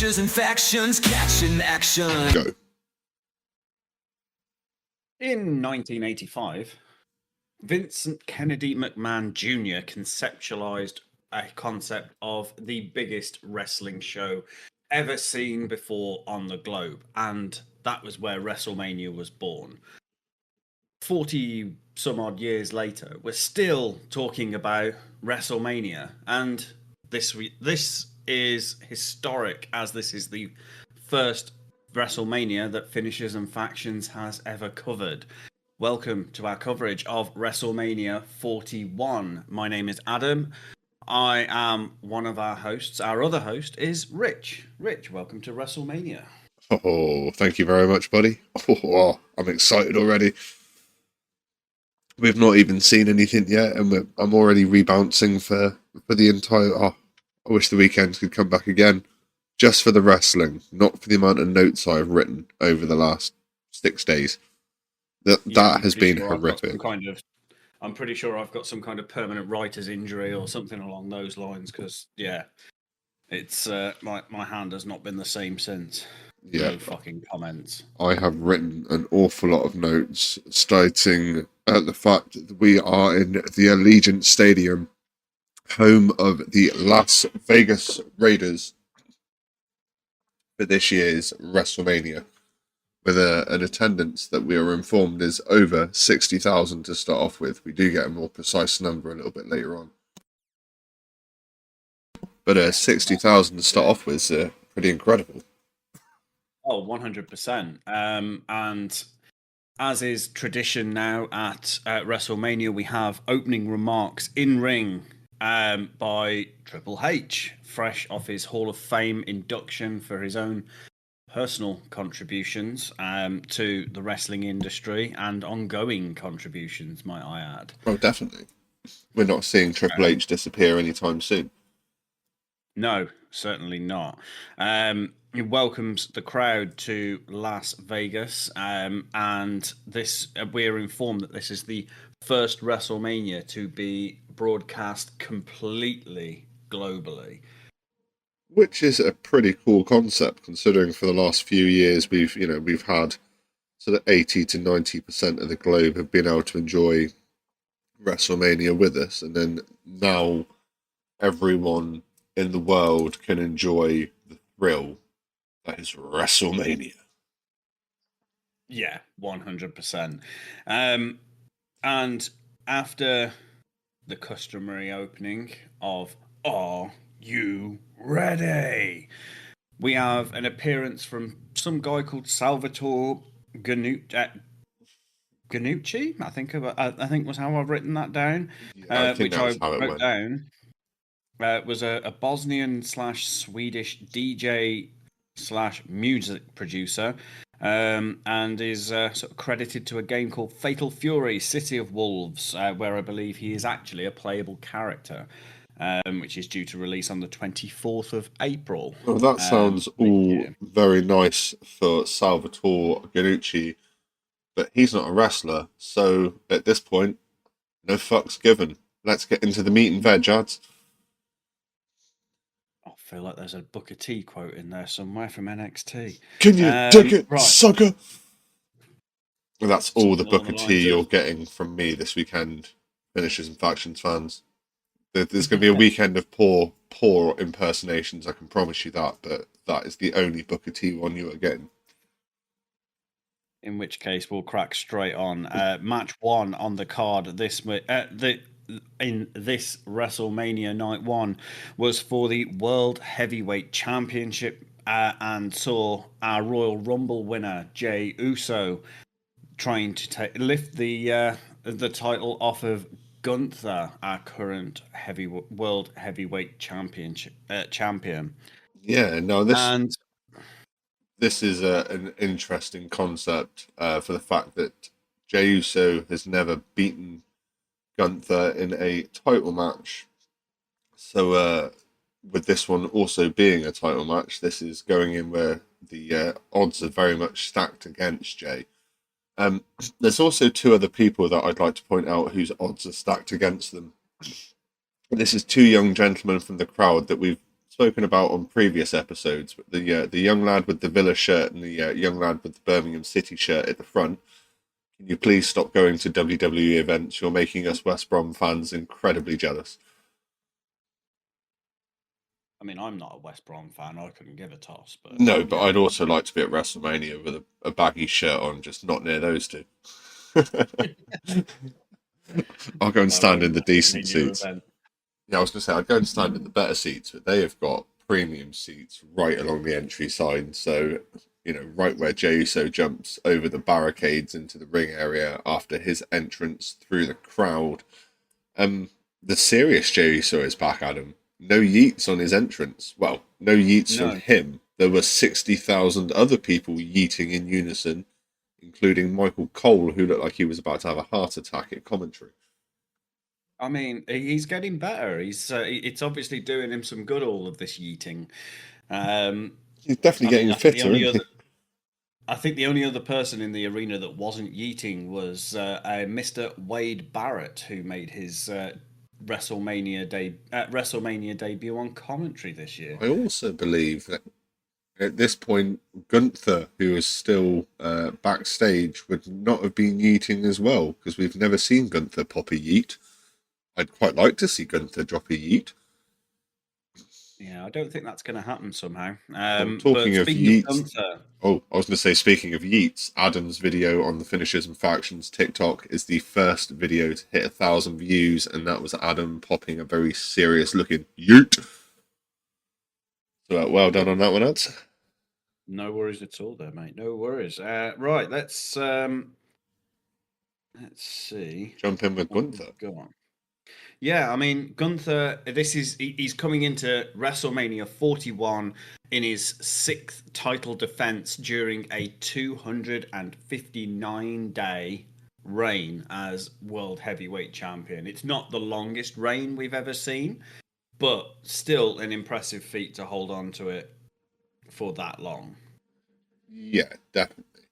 finishes and factions catching action. Go. In 1985, Vincent Kennedy McMahon Jr. conceptualized a concept of the biggest wrestling show ever seen before on the globe, and that was where WrestleMania was born. 40 some odd years later, we're still talking about WrestleMania, and this is historic, as this is the first WrestleMania that Finishers and Factions has ever covered. Welcome to our coverage of WrestleMania 41. My name is Adam. I am one of our hosts. Our other host is Rich. Rich, welcome to WrestleMania. Oh, thank you very much, buddy. Oh, I'm excited already. We've not even seen anything yet, and I'm already rebouncing for the entire... Oh, I wish the weekends could come back again. Just for the wrestling, not for the amount of notes I've written over the last 6 days. That has been horrific. I'm pretty sure I've got some kind of permanent writer's injury or something along those lines, because, yeah, it's my hand has not been the same since. Yeah. No fucking comments. I have written an awful lot of notes stating the fact that we are in the Allegiant Stadium, home of the Las Vegas Raiders, for this year's WrestleMania, with an attendance that we are informed is over 60,000 to start off with. We do get a more precise number a little bit later on. But 60,000 to start off with is pretty incredible. Oh, 100%. And as is tradition now at WrestleMania, we have opening remarks in ring by Triple H, fresh off his Hall of Fame induction for his own personal contributions to the wrestling industry and ongoing contributions, might I add. Oh, definitely. We're not seeing Triple H disappear anytime soon. No, certainly not. He welcomes the crowd to Las Vegas, and this we're informed that this is the first WrestleMania to be broadcast completely globally. Which is a pretty cool concept, considering for the last few years we've had sort of 80 to 90% of the globe have been able to enjoy WrestleMania with us, and then now everyone in the world can enjoy the thrill that is WrestleMania. Yeah, 100%. And after the customary opening of Are You Ready? We have an appearance from some guy called Salvatore Ganucci. I think was how I've written that down. Yeah, which I wrote down. Was a Bosnian / Swedish DJ / music producer, and is sort of credited to a game called Fatal Fury: City of Wolves, where I believe he is actually a playable character, which is due to release on the 24th of April. Well, that sounds all very nice for Salvatore Ganucci, but he's not a wrestler, so at this point, no fucks given. Let's get into the meat and veg, ads. I feel like there's a Booker T quote in there somewhere from NXT. Can you dig it, right, sucker? Well, that's all the Booker T you're getting from me this weekend, Finishers and Factions fans. There's going to be a weekend of poor impersonations, I can promise you that, but that is the only Booker T one you are getting. In which case, we'll crack straight on. Match 1 on the card in this WrestleMania Night 1 was for the World Heavyweight Championship, and saw our Royal Rumble winner Jey Uso trying to lift the title off of Gunther, our current World Heavyweight champion. Yeah, no, this is an interesting concept for the fact that Jey Uso has never beaten Gunther in a title match. So with this one also being a title match, this is going in where the odds are very much stacked against Jey. There's also 2 other people that I'd like to point out whose odds are stacked against them. This is 2 young gentlemen from the crowd that we've spoken about on previous episodes, but the young lad with the Villa shirt and the young lad with the Birmingham City shirt at the front. Can you please stop going to WWE events? You're making us West Brom fans incredibly jealous. I mean, I'm not a West Brom fan. I couldn't give a toss. But no, but I'd also like to be at WrestleMania with a baggy shirt on, just not near those two. I'll go and stand in the decent seats. Event. Yeah, I was going to say, I'd go and stand in the better seats, but they have got premium seats right along the entry sign. So, right where Jey Uso jumps over the barricades into the ring area after his entrance through the crowd. The serious Jey Uso is back, Adam. No yeets on his entrance. Well, no yeets from him. There were 60,000 other people yeeting in unison, including Michael Cole, who looked like he was about to have a heart attack at commentary. I mean, he's getting better. It's obviously doing him some good, all of this yeeting. He's definitely getting fitter, isn't he? I think the only other person in the arena that wasn't yeeting was Mr. Wade Barrett, who made his WrestleMania debut on commentary this year. I also believe that at this point, Gunther, who is still backstage, would not have been yeeting as well, because we've never seen Gunther pop a yeet. I'd quite like to see Gunther drop a yeet. Yeah, I don't think that's going to happen somehow. Talking of yeets, I was going to say, speaking of yeets, Adam's video on the Finishers and Factions TikTok is the first video to hit 1,000 views, and that was Adam popping a very serious-looking yeet. So, well done on that one, Ed. No worries at all, there, mate. No worries. Right, let's see. Jump in with Gunther. Go on. Yeah, I mean, Gunther, he's coming into WrestleMania 41 in his 6th title defense during a 259-day reign as World Heavyweight Champion. It's not the longest reign we've ever seen, but still an impressive feat to hold on to it for that long. Yeah, definitely.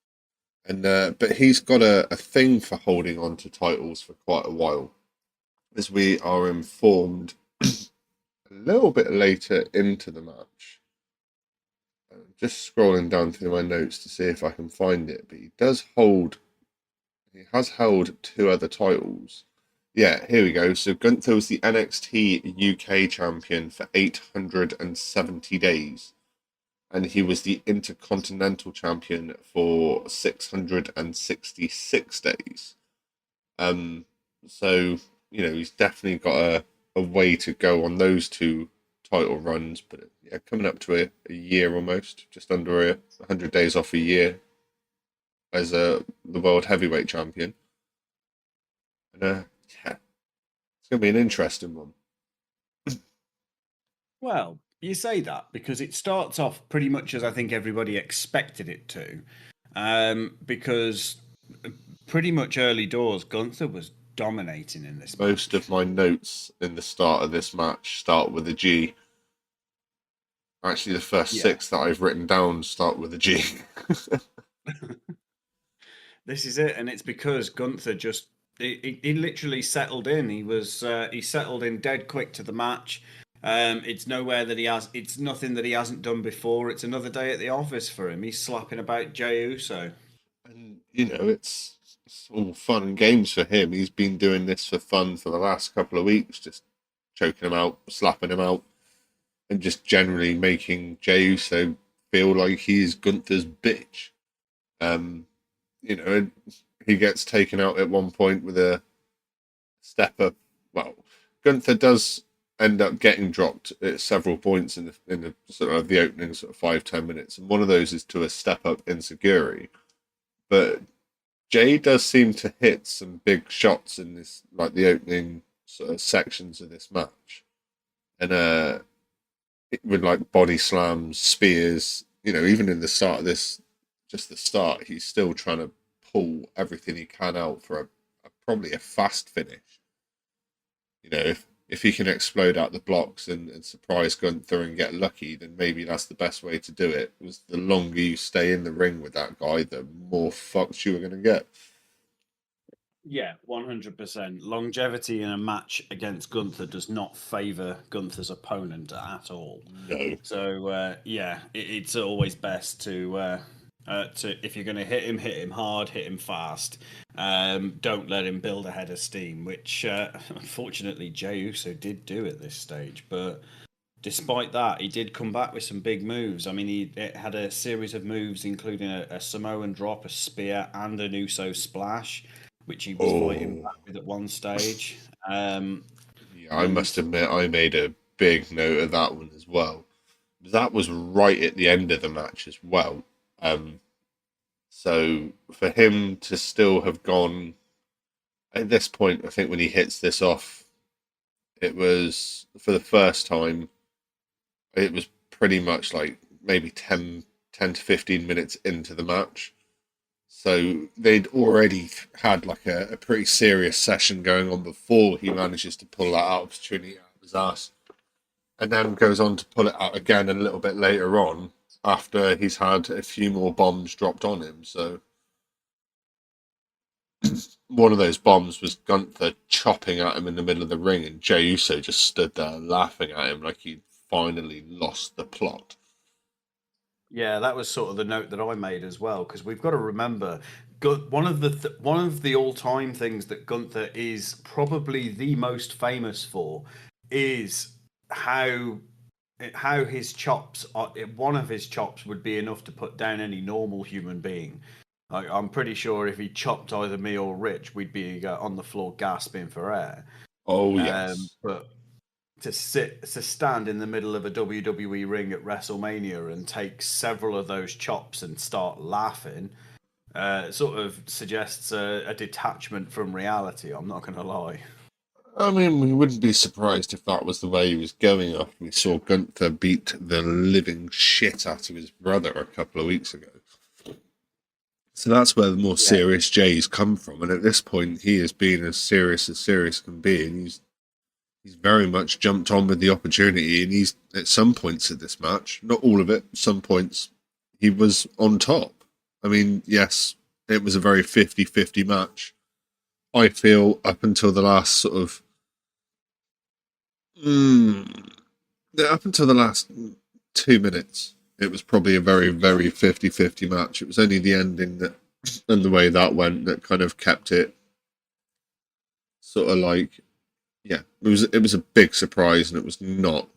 And but he's got a thing for holding on to titles for quite a while. As we are informed a little bit later into the match. Just scrolling down through my notes to see if I can find it, but he has held 2 other titles. Yeah, here we go. So Gunther was the NXT UK champion for 870 days, and he was the Intercontinental champion for 666 days. So he's definitely got a way to go on those 2 title runs, but yeah, coming up to a year almost, just under 100 days off a year as the World Heavyweight Champion. And yeah, it's going to be an interesting one. Well, you say that because it starts off pretty much as I think everybody expected it to, because pretty much early doors, Gunther was dominating in this Most match. of my notes in the start of this match start with a G. Actually, the first 6 that I've written down start with a G. This is it, and it's because Gunther just he literally settled in. He settled in dead quick to the match. It's nothing that he hasn't done before. It's another day at the office for him. He's slapping about Jey Uso. And it's all fun and games for him. He's been doing this for fun for the last couple of weeks, just choking him out, slapping him out, and just generally making Jey Uso feel like he's Gunther's bitch. He gets taken out at one point with a step up. Well, Gunther does end up getting dropped at several points in the sort of the opening sort of 5-10 minutes, and one of those is to a step up enziguri. But Jey does seem to hit some big shots in this, like the opening sort of sections of this match, and with like body slams, spears. Even in the start of this, just the start, he's still trying to pull everything he can out for probably a fast finish. If he can explode out the blocks and surprise Gunther and get lucky, then maybe that's the best way to do it. Was the longer you stay in the ring with that guy, the more fucked you were going to get. Yeah, 100%. Longevity in a match against Gunther does not favour Gunther's opponent at all. No. So it's always best to if you're going to hit him hard, hit him fast. Don't let him build a head of steam, which unfortunately Jey Uso did do at this stage. But despite that, he did come back with some big moves. I mean, he had a series of moves, including a Samoan drop, a spear, and an Uso splash, which he was fighting back with at one stage. Yeah, I must admit, I made a big note of that one as well. That was right at the end of the match as well. So for him to still have gone at this point, I think when he hits this off, it was for the first time, it was pretty much like maybe 10 to 15 minutes into the match. So they'd already had like a pretty serious session going on before he manages to pull that opportunity out of his ass. And then goes on to pull it out again a little bit later on after he's had a few more bombs dropped on him. So one of those bombs was Gunther chopping at him in the middle of the ring, and Jey Uso just stood there laughing at him like he'd finally lost the plot. Yeah, that was sort of the note that I made as well, because we've got to remember one of the all-time things that Gunther is probably the most famous for is how his chops are. One of his chops would be enough to put down any normal human being. Like, I'm pretty sure if he chopped either me or Rich, we'd be on the floor gasping for air. Oh yes, But to stand in the middle of a WWE ring at WrestleMania and take several of those chops and start laughing sort of suggests a detachment from reality. I'm not going to lie. I mean, we wouldn't be surprised if that was the way he was going after we saw Gunther beat the living shit out of his brother a couple of weeks ago. So that's where the more serious Jay's come from, and at this point, he has been as serious can be, and he's very much jumped on with the opportunity, and he's at some points of this match, not all of it, some points, he was on top. I mean, yes, it was a very 50-50 match. I feel up until the last sort of up until the last 2 minutes, it was probably a very, very 50-50 match. It was only the ending that and the way that went that kind of kept it sort of like, yeah, it was a big surprise, and it was not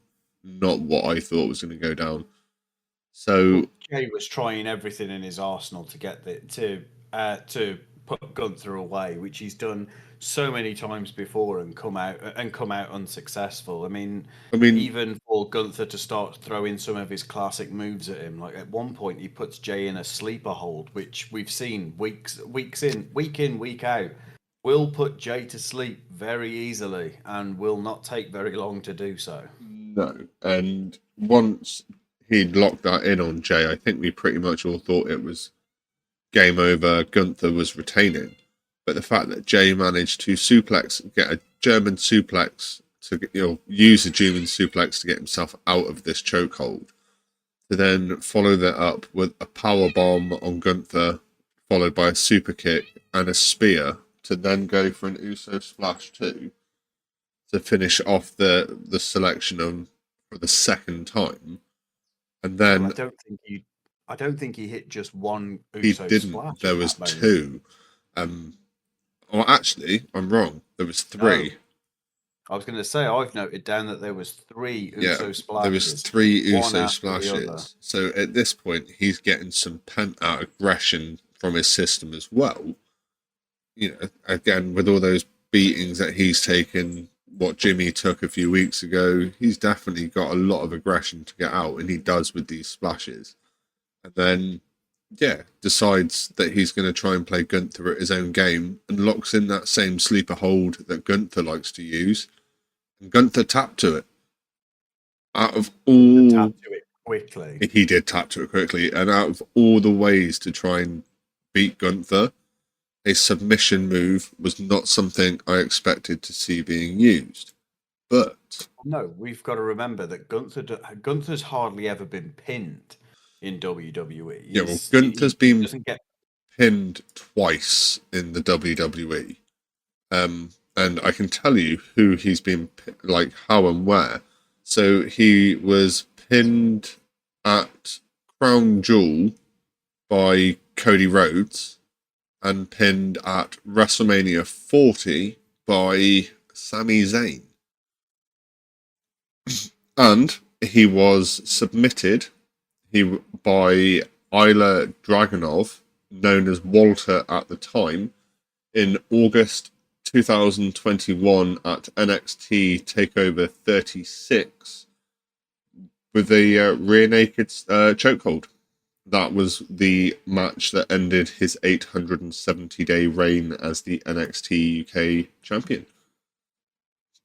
what I thought was going to go down. So Jay was trying everything in his arsenal to get to put Gunther away, which he's done so many times before and come out unsuccessful. I mean, even for Gunther to start throwing some of his classic moves at him, like at one point he puts Jay in a sleeper hold, which we've seen week in, week out, will put Jay to sleep very easily and will not take very long to do so. No, and once he'd locked that in on Jay, I think we pretty much all thought it was game over. Gunther was retaining, but the fact that Jay managed to get a German suplex to use a German suplex to get himself out of this chokehold, to then follow that up with a power bomb on Gunther, followed by a super kick and a spear, to then go for an Uso splash too, to finish off the selection for the second time, and then I don't think he hit just one Uso he didn't. Splash. There was two. Well, actually, I'm wrong. There was three. No. I was going to say, I've noted down that there was three Uso splashes. There was three Uso splashes. So at this point, he's getting some pent-out aggression from his system as well. Again, with all those beatings that he's taken, what Jimmy took a few weeks ago, he's definitely got a lot of aggression to get out, and he does with these splashes. And then, decides that he's going to try and play Gunther at his own game, and locks in that same sleeper hold that Gunther likes to use. And Gunther tapped to it. Out of all... Tapped to it quickly. He did tap to it quickly. And out of all the ways to try and beat Gunther, a submission move was not something I expected to see being used. But... No, we've got to remember that Gunther's hardly ever been pinned in WWE. Gunther's been pinned twice in the WWE. And I can tell you who he's been, like, how and where. So he was pinned at Crown Jewel by Cody Rhodes and pinned at WrestleMania 40 by Sami Zayn. And he was submitted by Ilya Dragunov, known as Walter at the time, in August 2021 at NXT TakeOver 36 with a rear naked chokehold. That was the match that ended his 870-day reign as the NXT UK champion.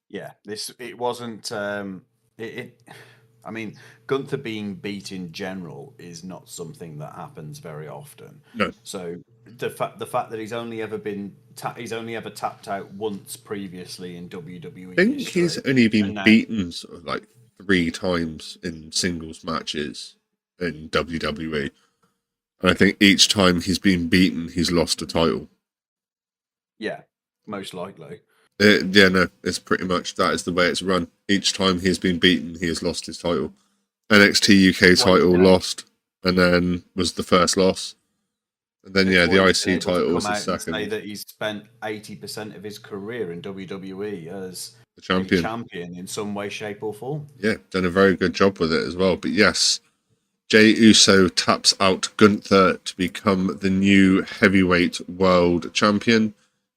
Yeah, it wasn't. I mean, Gunther being beat in general is not something that happens very often. No. So the fact that he's only ever tapped out once previously in WWE I think history, he's only been now, beaten sort of like 3 times in singles matches in WWE. And I think each time he's been beaten, he's lost a title. Yeah, most likely. Yeah, no, it's pretty much that is the way it's run. Each time he's been beaten, he has lost his title. NXT UK title lost, and then was the first loss. And then, yeah, the IC title was the second. Say that he's spent 80% of his career in WWE as the champion. A champion in some way, shape, or form. Yeah, done a very good job with it as well. But yes, Jey Uso taps out Gunther to become the new heavyweight world champion.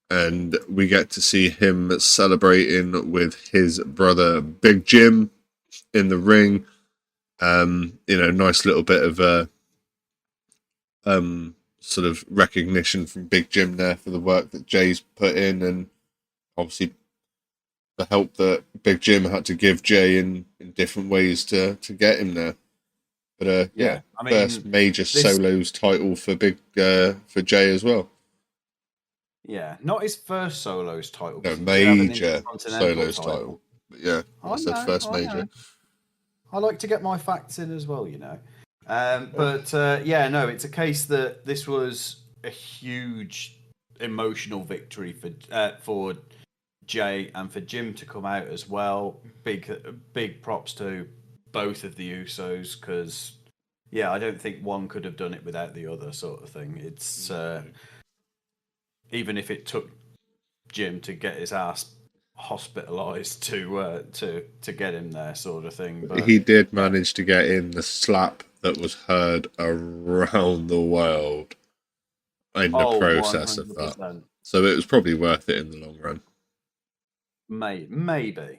And we get to see him celebrating with his brother Big Jim in the ring. Nice little bit of sort of recognition from Big Jim there for the work that Jay's put in, and obviously the help that Big Jim had to give Jay in different ways to get him there. But I mean, first major solos title for Jay as well. Yeah, not his first solos title. No, major solos title. But yeah, I said first major. I like to get my facts in as well, you know. It's a case that this was a huge emotional victory for Jay and for Jim to come out as well. Big props to both of the Usos because, I don't think one could have done it without the other, sort of thing. It's even if it took Jim to get his ass hospitalized to get him there, sort of thing. But he did manage to get in the slap that was heard around the world in the process 100%. Of that. So it was probably worth it in the long run. Maybe.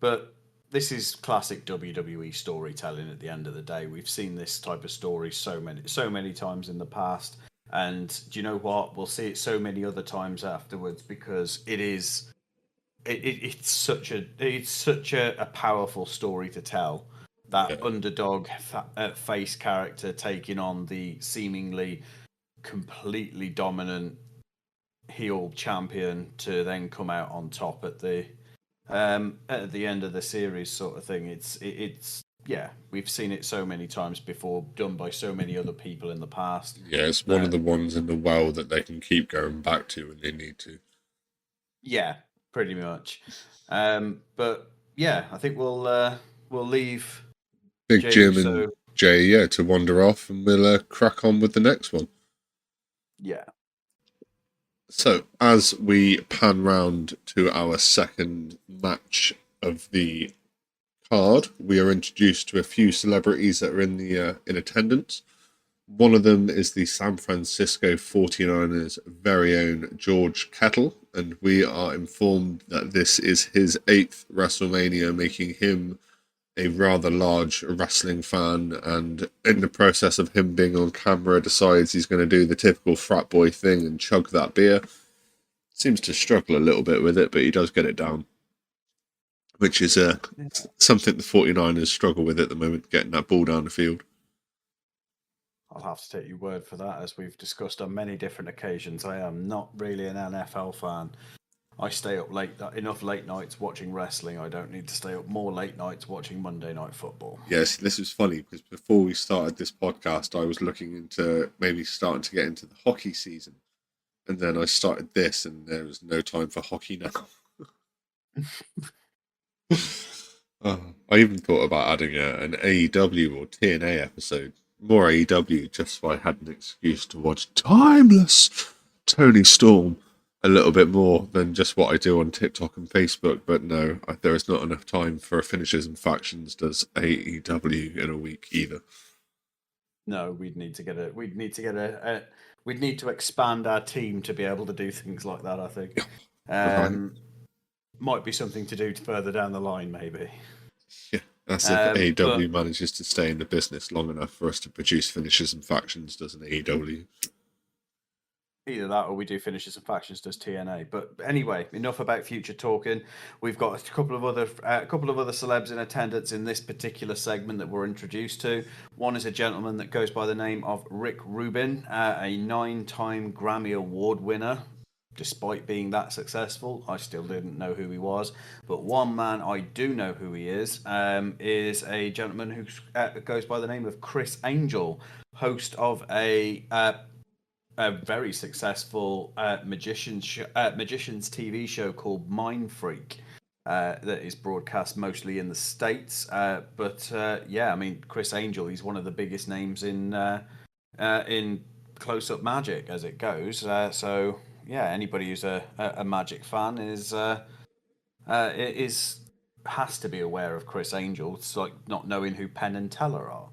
But this is classic WWE storytelling at the end of the day. We've seen this type of story so many times in the past. And do you know what? We'll see it so many other times afterwards because it's such a powerful story to tell. That underdog face character taking on the seemingly completely dominant heel champion to then come out on top at the end of the series, sort of thing. It's we've seen it so many times before, done by so many other people in the past. Yeah, it's one of the ones in the well that they can keep going back to when they need to. Yeah, pretty much. But yeah, I think we'll leave Big Jim and Jay, to wander off, and we'll crack on with the next one. Yeah. So, as we pan round to our second match of the card, we are introduced to a few celebrities that are in attendance. One of them is the San Francisco 49ers' very own George Kettle, and we are informed that this is his 8th WrestleMania, making him a rather large wrestling fan, and in the process of him being on camera decides he's going to do the typical frat boy thing and chug that beer. Seems to struggle a little bit with it, but he does get it down, which is something the 49ers struggle with at the moment, getting that ball down the field. I'll have to take your word for that, as we've discussed on many different occasions. I am not really an NFL fan. I stay up enough late nights watching wrestling. I don't need to stay up more late nights watching Monday Night Football. Yes, this was funny because before we started this podcast, I was looking into maybe starting to get into the hockey season. And then I started this, and there was no time for hockey now. I even thought about adding an AEW or TNA episode. More AEW, just so I had an excuse to watch timeless Tony Storm a little bit more than just what I do on TikTok and Facebook. But no, there is not enough time for Finishes and Factions does AEW in a week either. No, we'd need to expand our team to be able to do things like that, I think. Right. Might be something to do further down the line, maybe. Yeah, that's if AEW but manages to stay in the business long enough for us to produce Finishes and Factions, doesn't AEW? either that or we do Finishes and Factions does TNA. But anyway, enough about future talking. We've got a couple of other celebs in attendance in this particular segment that we're introduced to. One is a gentleman that goes by the name of Rick Rubin, a 9-time Grammy Award winner. Despite being that successful, I still didn't know who he was. But one man I do know who he is a gentleman who goes by the name of Chris Angel, host of a very successful magicians TV show called Mind Freak that is broadcast mostly in the States. But yeah, I mean, Chris Angel, he's one of the biggest names in close-up magic as it goes. So yeah, anybody who's a magic fan has to be aware of Chris Angel. It's like not knowing who Penn and Teller are.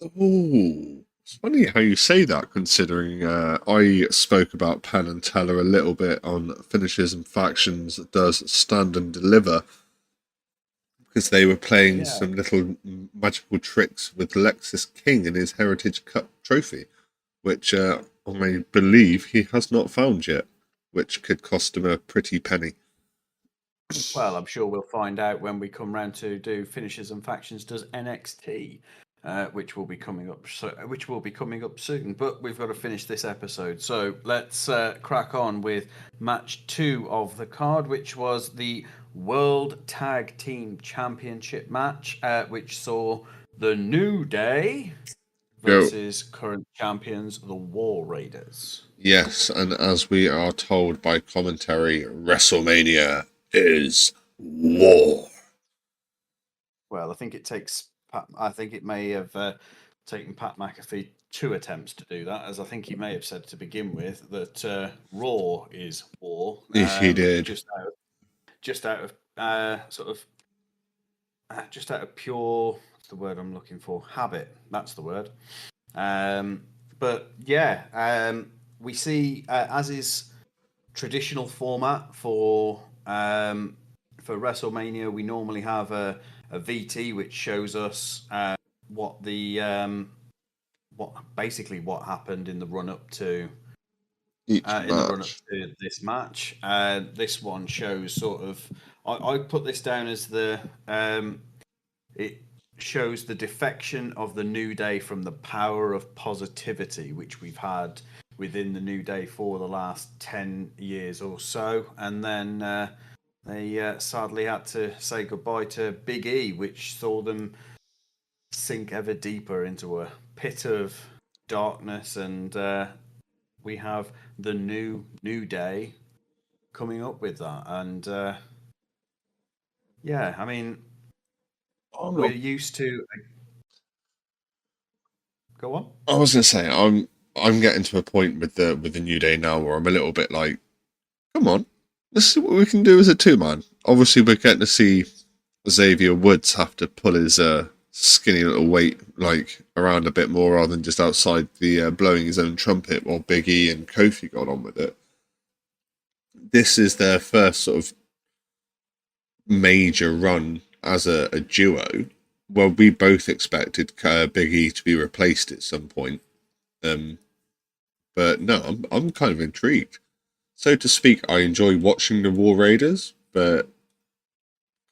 Oh, it's funny how you say that, considering I spoke about Penn and Teller a little bit on Finishes and Factions does Stand and Deliver, because they were playing some little magical tricks with Lexus King and his Heritage Cup trophy, which I believe he has not found yet, which could cost him a pretty penny. Well, I'm sure we'll find out when we come round to do Finishes and Factions does NXT. Which will be coming up. Soon. But we've got to finish this episode, so let's crack on with match 2 of the card, which was the World Tag Team Championship match, which saw the New Day versus current champions, the War Raiders. Yes, and as we are told by commentary, WrestleMania is war. Well, I think it may have taken Pat McAfee 2 attempts to do that, as I think he may have said to begin with that Raw is war. He did. Just out of pure, what's the word I'm looking for? Habit. That's the word. But yeah, we see as is traditional format for WrestleMania, we normally have a VT which shows us what happened in the run up to this match. This one shows sort of. I put this down as it shows the defection of the New Day from the power of positivity, which we've had within the New Day for the last 10 years or so, and then they sadly had to say goodbye to Big E, which saw them sink ever deeper into a pit of darkness, and we have the New Day coming up with that. And yeah, I mean, we're used to. Go on. I was gonna say I'm getting to a point with the New Day now where I'm a little bit like, come on, let's see what we can do as a 2-man. Obviously, we're getting to see Xavier Woods have to pull his skinny little weight around a bit more rather than just outside the blowing his own trumpet while Big E and Kofi got on with it. This is their first sort of major run as a duo. Well, we both expected Big E to be replaced at some point, but no, I'm kind of intrigued. So to speak, I enjoy watching the War Raiders, but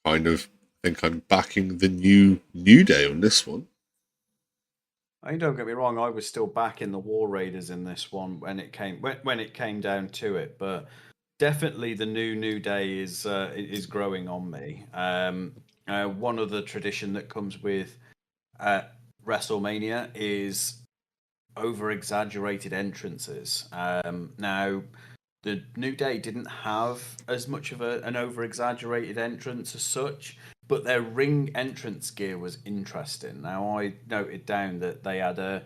kind of think I'm backing the New Day on this one. I mean, don't get me wrong, I was still backing the War Raiders in this one when it came down to it, but definitely the New Day is growing on me. One other tradition that comes with WrestleMania is over-exaggerated entrances. Now, the New Day didn't have as much of an over-exaggerated entrance as such, but their ring entrance gear was interesting. Now, I noted down that they had a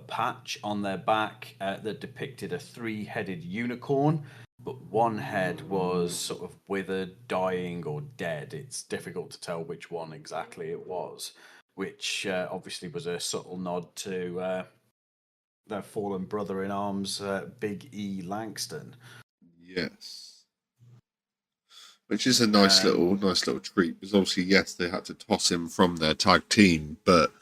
patch on their back that depicted a three-headed unicorn, but one head was sort of withered, dying, or dead. It's difficult to tell which one exactly it was, which obviously was a subtle nod to their fallen brother in arms, Big E Langston. Yes. Which is a nice little treat, because obviously, yes, they had to toss him from their tag team, but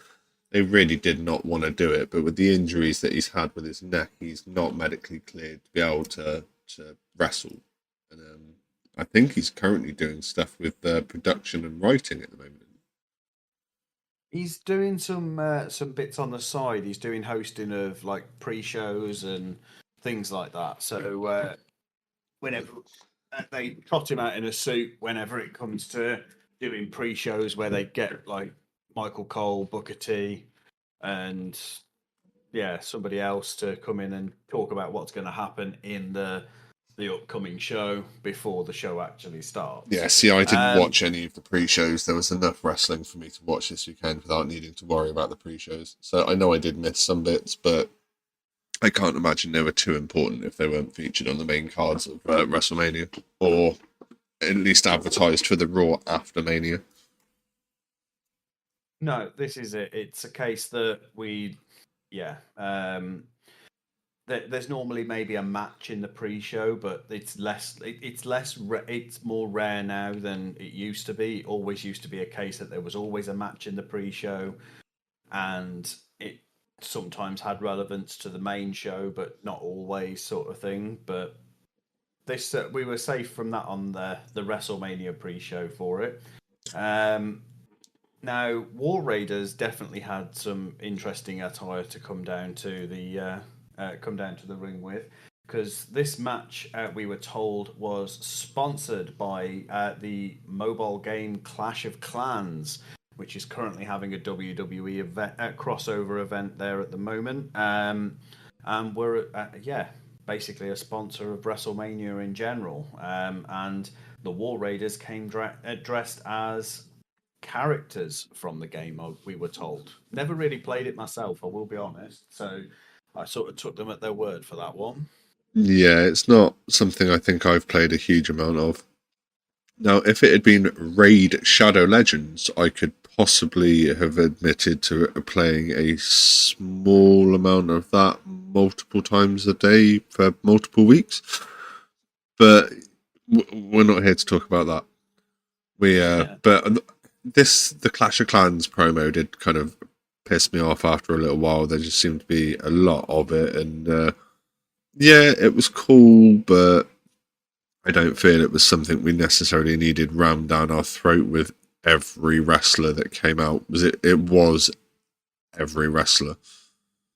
they really did not want to do it. But with the injuries that he's had with his neck, he's not medically cleared to be able to wrestle. And I think he's currently doing stuff with production and writing at the moment. He's doing some bits on the side. He's doing hosting of like pre-shows and things like that. So whenever they trot him out in a suit, whenever it comes to doing pre-shows where they get like Michael Cole, Booker T, and somebody else to come in and talk about what's going to happen in the upcoming show before the show actually starts. Yeah, see, I didn't watch any of the pre-shows. There was enough wrestling for me to watch this weekend without needing to worry about the pre-shows. So I know I did miss some bits, but I can't imagine they were too important if they weren't featured on the main cards of WrestleMania, or at least advertised for the Raw after Mania. No, this is it. It's a case that there's normally maybe a match in the pre-show, but it's less. It's more rare now than it used to be. It always used to be a case that there was always a match in the pre-show, and it sometimes had relevance to the main show, but not always, sort of thing. But this we were safe from that on the WrestleMania pre-show for it. Now, War Raiders definitely had some interesting attire to come down to the ring with, because this match, we were told, was sponsored by the mobile game Clash of Clans, which is currently having a WWE event, crossover event there at the moment. And we're basically a sponsor of WrestleMania in general. And the War Raiders came dressed as characters from the game, we were told. Never really played it myself, I will be honest. So I sort of took them at their word for that one. Yeah, it's not something I think I've played a huge amount of. Now, if it had been Raid Shadow Legends, I could possibly have admitted to playing a small amount of that multiple times a day for multiple weeks. But we're not here to talk about that. But the Clash of Clans promo did kind of piss me off after a little while. There just seemed to be a lot of it, and it was cool, but I don't feel it was something we necessarily needed rammed down our throat with every wrestler that came out. It was every wrestler.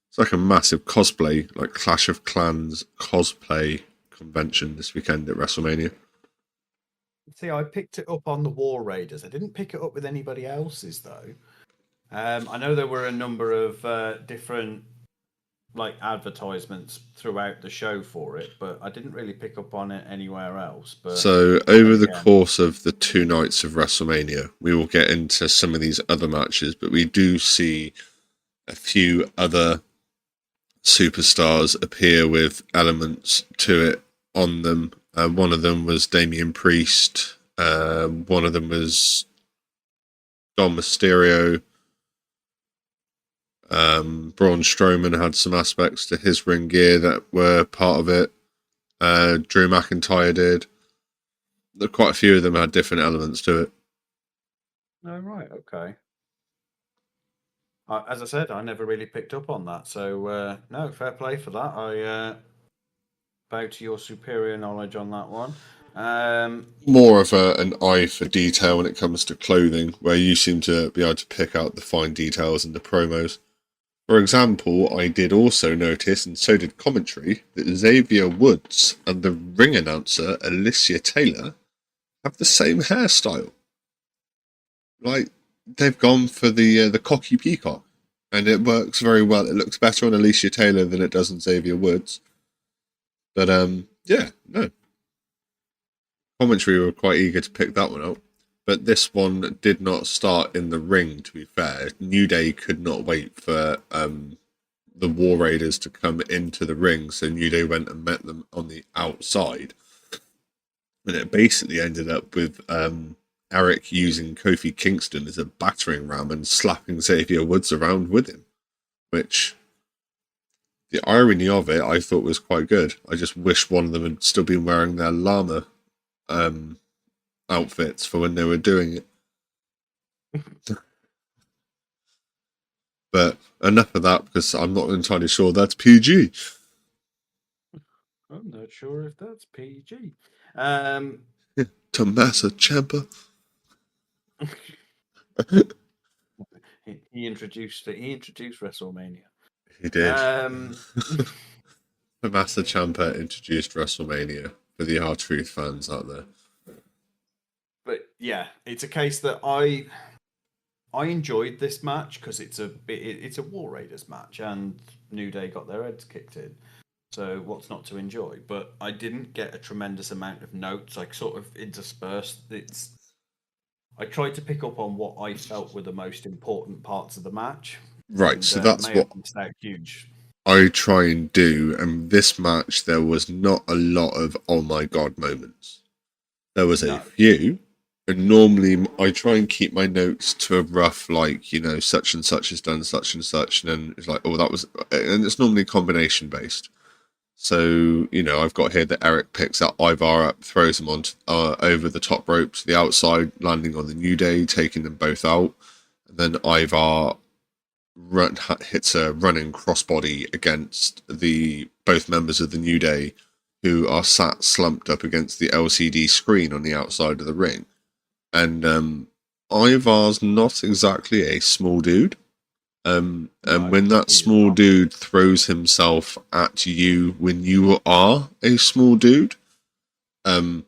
It's like a massive cosplay, like Clash of Clans cosplay convention this weekend at WrestleMania. See, I picked it up on the War Raiders. I didn't pick it up with anybody else's, though. I know there were a number of different advertisements throughout the show for it, but I didn't really pick up on it anywhere else. But so over the course of the 2 nights of WrestleMania, we will get into some of these other matches, but we do see a few other superstars appear with elements to it on them. One of them was Damian Priest. One of them was Dom Mysterio. Braun Strowman had some aspects to his ring gear that were part of it. Drew McIntyre did. Quite a few of them had different elements to it. Oh, right, okay. As I said, I never really picked up on that, so no, fair play for that. I bow to your superior knowledge on that one. More of an eye for detail when it comes to clothing, where you seem to be able to pick out the fine details in the promos. For example, I did also notice, and so did commentary, that Xavier Woods and the ring announcer Alicia Taylor have the same hairstyle. Like, they've gone for the cocky peacock. And it works very well. It looks better on Alicia Taylor than it does on Xavier Woods. But yeah, no. Commentary were quite eager to pick that one up. But this one did not start in the ring, to be fair. New Day could not wait for the War Raiders to come into the ring, so New Day went and met them on the outside. And it basically ended up with Eric using Kofi Kingston as a battering ram and slapping Xavier Woods around with him, which the irony of it I thought was quite good. I just wish one of them had still been wearing their llama outfits for when they were doing it. But enough of that, because I'm not entirely sure that's PG. I'm not sure if that's PG. Tommaso Ciampa. He introduced WrestleMania. He did. Tommaso Ciampa introduced WrestleMania for the R-Truth fans out there. But yeah, it's a case that I enjoyed this match because it's a War Raiders match and New Day got their heads kicked in. So what's not to enjoy? But I didn't get a tremendous amount of notes. I sort of interspersed. I tried to pick up on what I felt were the most important parts of the match. Right, so that's what huge. I try and do. And this match, there was not a lot of oh my god moments. There was a few. And normally I try and keep my notes to a rough, like, you know, such and such has done such and such. And then it's like, oh, that was, and it's normally combination based. So, you know, I've got here that Eric picks that Ivar up, throws him on over the top rope to the outside, landing on the New Day, taking them both out. And then Ivar hits a running crossbody against both members of the New Day, who are sat slumped up against the LCD screen on the outside of the ring. And Ivar's not exactly a small dude. And when that small dude throws himself at you when you are a small dude, and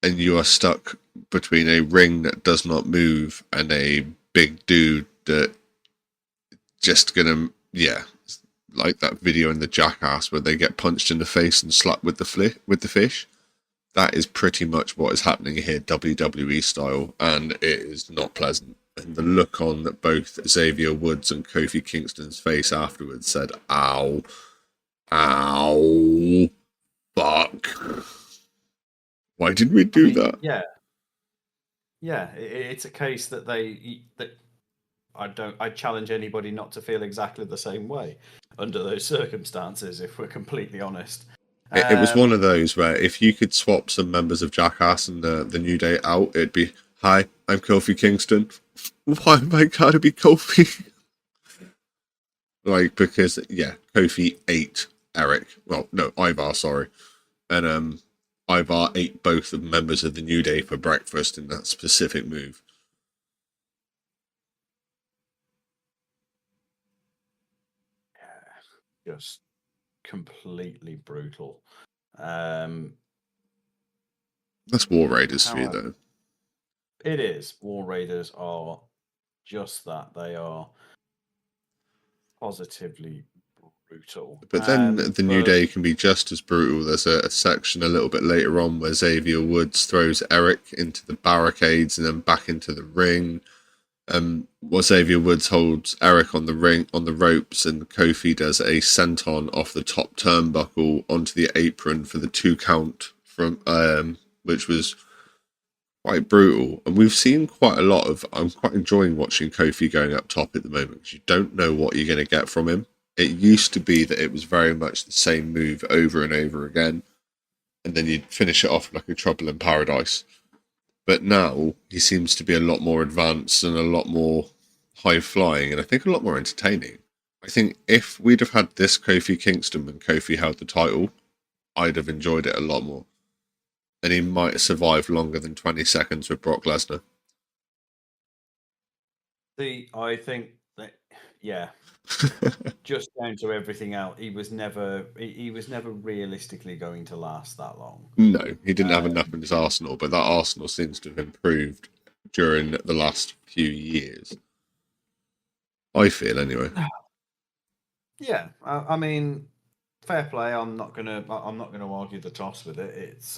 you are stuck between a ring that does not move and a big dude that just gonna, yeah, like that video in the Jackass where they get punched in the face and slapped with the fish. That is pretty much what is happening here, WWE style, and it is not pleasant. And the look on both Xavier Woods and Kofi Kingston's face afterwards said, ow, ow, fuck. Why did we do that? Yeah, it's a case that I challenge anybody not to feel exactly the same way under those circumstances, if we're completely honest. It was one of those where if you could swap some members of Jackass and the New Day out, it'd be, hi, I'm Kofi Kingston. Why am I gotta be Kofi? Like, because, yeah, Kofi ate Eric. Well, no, Ivar, sorry. And Ivar ate both of members of the New Day for breakfast in that specific move. Yeah, just completely brutal. That's War Raiders for you, though. It is. War Raiders are just that. They are positively brutal. But then the New Day can be just as brutal. There's a section a little bit later on where Xavier Woods throws Eric into the barricades and then back into the ring. Xavier Woods holds Eric on the ropes, and Kofi does a senton off the top turnbuckle onto the apron for the 2 count from which was quite brutal. And we've seen quite a lot of. I'm quite enjoying watching Kofi going up top at the moment because you don't know what you're going to get from him. It used to be that it was very much the same move over and over again, and then you'd finish it off like a Trouble in Paradise. But now he seems to be a lot more advanced and a lot more high-flying, and I think a lot more entertaining. I think if we'd have had this Kofi Kingston when Kofi held the title, I'd have enjoyed it a lot more. And he might have survived longer than 20 seconds with Brock Lesnar. I think that, yeah, just down to everything else, he was never realistically going to last that long. No, he didn't have enough in his arsenal, but that arsenal seems to have improved during the last few years. I feel anyway. Yeah, I mean, fair play. I'm not gonna argue the toss with it. It's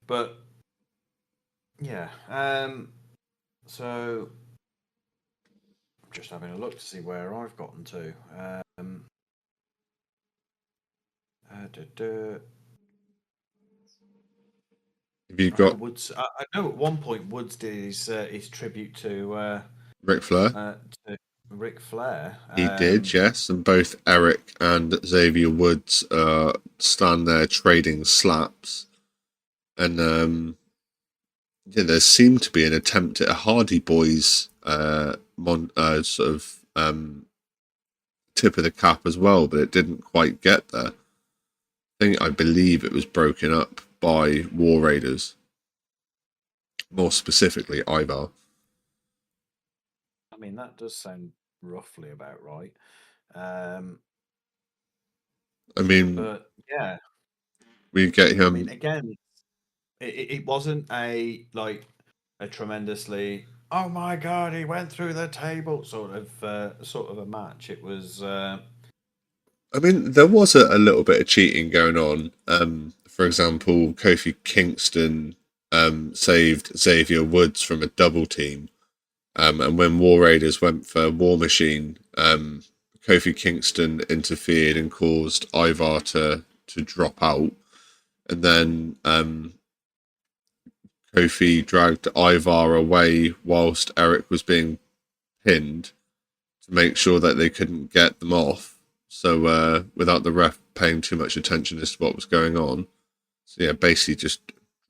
but yeah. So I'm just having a look to see where I've gotten to. Duh, duh. Have you got Woods? I know at one point Woods did his tribute to Ric Flair? to Ric Flair. He did, yes, and both Eric and Xavier Woods stand there trading slaps, and yeah, there seemed to be an attempt at a Hardy Boys sort of tip of the cap as well, but it didn't quite get there. I believe it was broken up by War Raiders, more specifically Ivar. I mean, that does sound roughly about right. I mean, But yeah, we get him. I mean, again, it wasn't a tremendously, oh my god, he went through the table sort of a match. It was I mean, there was a little bit of cheating going on. For example, Kofi Kingston saved Xavier Woods from a double team. And when War Raiders went for War Machine, Kofi Kingston interfered and caused Ivar to drop out. And then Kofi dragged Ivar away whilst Eric was being pinned to make sure that they couldn't get them off. So without the ref paying too much attention as to what was going on. So yeah, basically just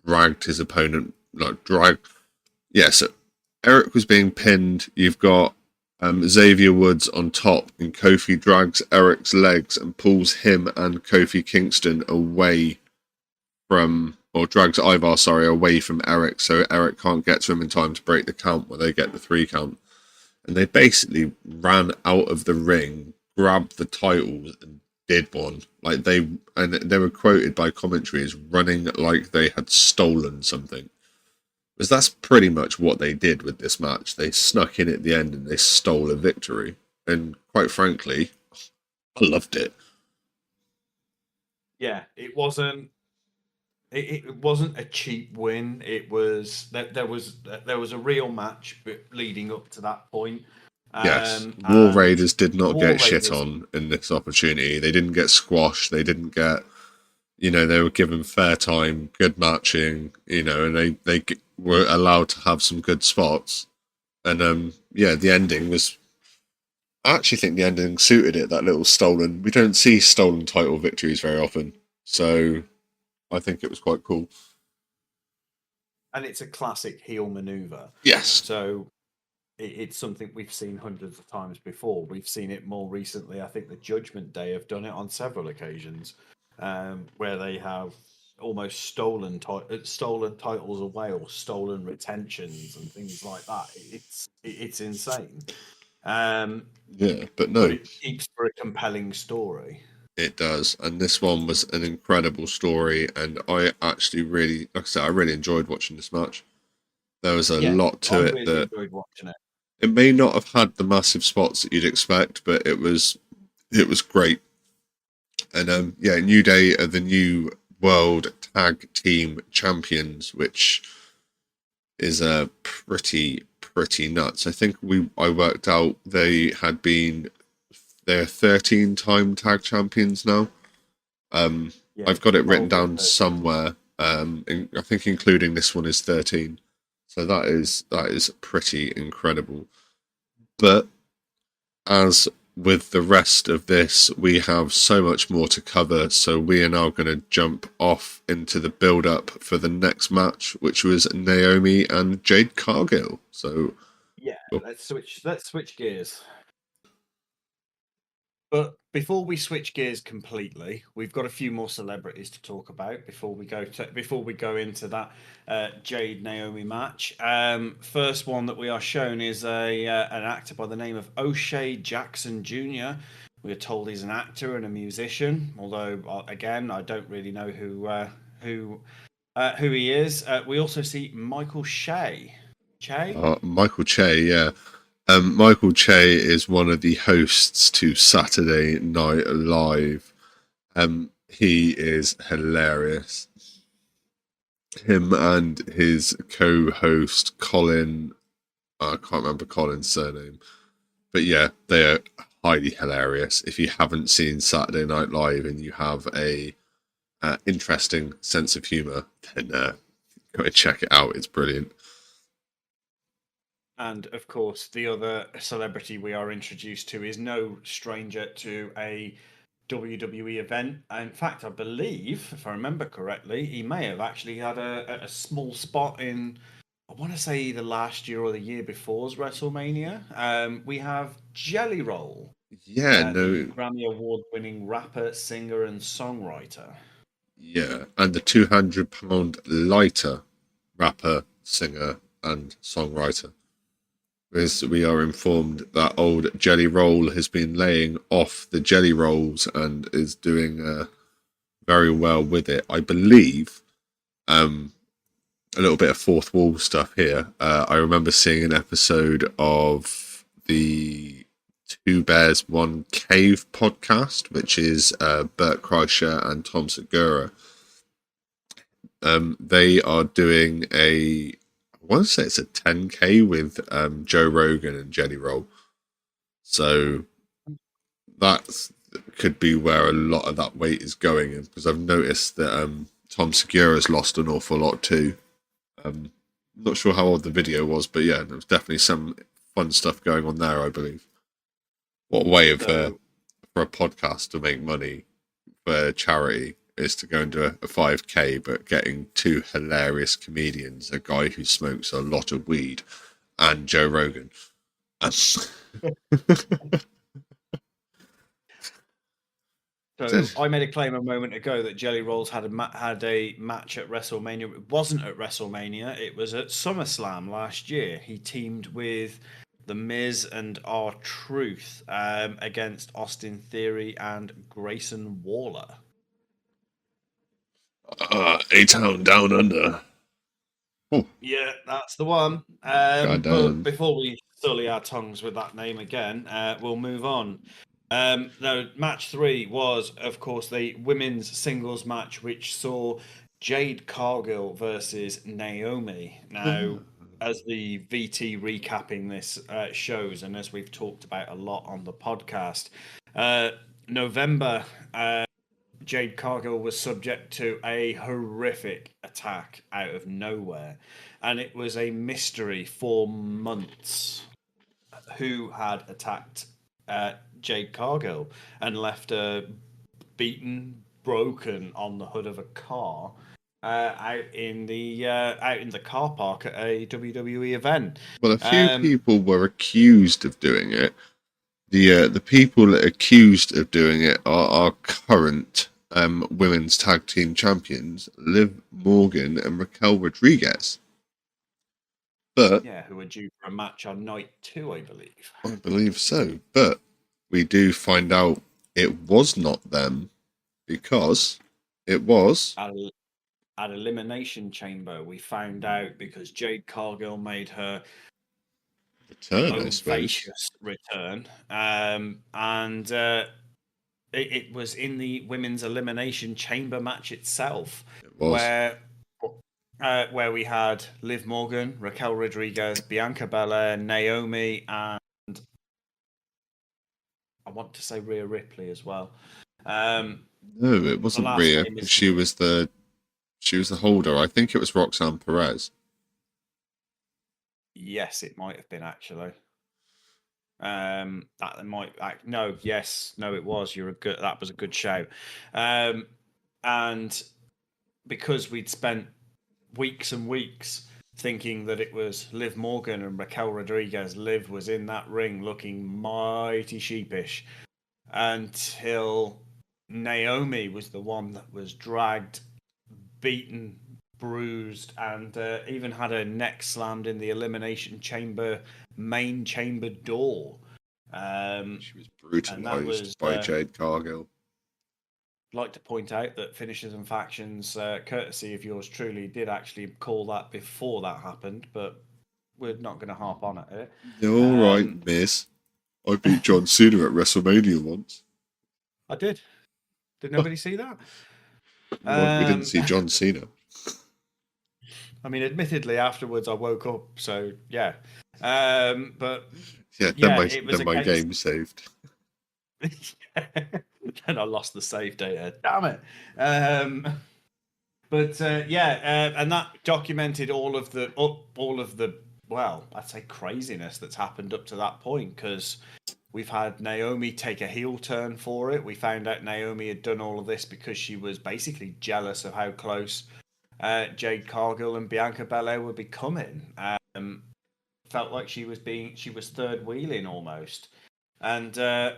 dragged his opponent, so Eric was being pinned. You've got Xavier Woods on top, and Kofi drags Eric's legs and pulls him and Kofi Kingston away from, or drags Ivar, away from Eric, so Eric can't get to him in time to break the count where they get the 3 count. And they basically ran out of the ring, grabbed the titles, and did one. They were quoted by commentary as running like they had stolen something. Because that's pretty much what they did with this match. They snuck in at the end and they stole a victory. And quite frankly, I loved it. Yeah, it wasn't. It wasn't a cheap win. It was there was a real match leading up to that point. Yes, War Raiders did not War get shit on in this opportunity. They didn't get squashed. They didn't get, they were given fair time, good matching, and they were allowed to have some good spots. And the ending was. I actually think the ending suited it. That little stolen. We don't see stolen title victories very often, so I think it was quite cool. And it's a classic heel maneuver. Yes. So it's something we've seen hundreds of times before. We've seen it more recently. I think the Judgment Day have done it on several occasions, where they have almost stolen titles away or stolen retentions and things like that. It's insane. But no, but it keeps for a compelling story. It does, and this one was an incredible story, and I actually really, like I said, I really enjoyed watching this match. There was a lot to it that enjoyed watching it. It may not have had the massive spots that you'd expect, but it was great. And New Day are the new World Tag Team Champions, which is pretty nuts. I think I worked out they're 13-time tag champions now. I've got it written down somewhere. I think including this one is 13. So that is pretty incredible. But as with the rest of this, we have so much more to cover. So we are now going to jump off into the build-up for the next match, which was Naomi and Jade Cargil. So yeah, let's switch gears. But before we switch gears completely, we've got a few more celebrities to talk about before we go into that Jade Naomi match. First one that we are shown is an actor by the name of O'Shea Jackson Jr. We are told he's an actor and a musician, although again I don't really know who he is. We also see Michael Che. Michael Che, yeah. Michael Che is one of the hosts to Saturday Night Live. He is hilarious. Him and his co-host Colin, I can't remember Colin's surname, but yeah, they are highly hilarious. If you haven't seen Saturday Night Live and you have a interesting sense of humor, then go and check it out. It's brilliant. And of course, the other celebrity we are introduced to is no stranger to a WWE event. In fact, I believe, if I remember correctly, he may have actually had a small spot in, I want to say either last year or the year before's WrestleMania. We have Jelly Roll, Yeah, the no, Grammy Award winning rapper, singer, and songwriter. yeah, and the 200-pound lighter rapper, singer, and songwriter. As we are informed that old Jelly Roll has been laying off the jelly rolls and is doing very well with it. I believe a little bit of fourth wall stuff here. I remember seeing an episode of the Two Bears One Cave podcast, which is Bert Kreischer and Tom Segura. They are doing I want to say it's a 10K with Joe Rogan and Jelly Roll. So that could be where a lot of that weight is going, because I've noticed that Tom Segura's lost an awful lot too. Not sure how old the video was, but yeah, there was definitely some fun stuff going on there, I believe. What way of for a podcast to make money for charity is to go and do a 5K, but getting two hilarious comedians, a guy who smokes a lot of weed, and Joe Rogan. So I made a claim a moment ago that Jelly Rolls had a match at WrestleMania. It wasn't at WrestleMania. It was at SummerSlam last year. He teamed with The Miz and R-Truth against Austin Theory and Grayson Waller. A-Town Down Under. Oh. Yeah, that's the one. But before we sully our tongues with that name again, we'll move on. No, match 3 was, of course, the women's singles match, which saw Jade Cargil versus Naomi. Now, as the VT recapping this shows, and as we've talked about a lot on the podcast, November, Jade Cargill was subject to a horrific attack out of nowhere, and it was a mystery for months who had attacked Jade Cargill and left her beaten, broken on the hood of a car out in the car park at a WWE event. Well, a few people were accused of doing it. The people that are accused of doing it are our current women's tag team champions, Liv Morgan and Raquel Rodriguez. But yeah, who are due for a match on night 2, I believe. I believe so. But we do find out it was not them, because it was at Elimination Chamber. We found out because Jade Cargill made her return, ovacious return, and it was in the women's Elimination Chamber match itself, where we had Liv Morgan, Raquel Rodriguez, Bianca Belair, Naomi, and I want to say Rhea Ripley as well. No, it wasn't Rhea. She was the holder. I think it was Roxanne Perez. Yes, it might have been actually. That might no, yes, no, it was. That was a good shout. And because we'd spent weeks and weeks thinking that it was Liv Morgan and Raquel Rodriguez, Liv was in that ring looking mighty sheepish until Naomi was the one that was dragged, beaten, bruised, and even had her neck slammed in the Elimination Chamber main chamber door. She was brutalized by Jade Cargill. I'd like to point out that Finishers and Factions, courtesy of yours truly, did actually call that before that happened, but we're not going to harp on at it. All right, miss. I beat John Cena at WrestleMania once. I did. Did nobody see that? We didn't see John Cena. I mean, admittedly, afterwards I woke up, so yeah. But then my game saved. Then I lost the save data. Damn it. And that documented all of the well, I'd say craziness that's happened up to that point, because we've had Naomi take a heel turn for it. We found out Naomi had done all of this because she was basically jealous of how close Jade Cargill and Bianca Belair were becoming. Felt like she was third wheeling almost. And I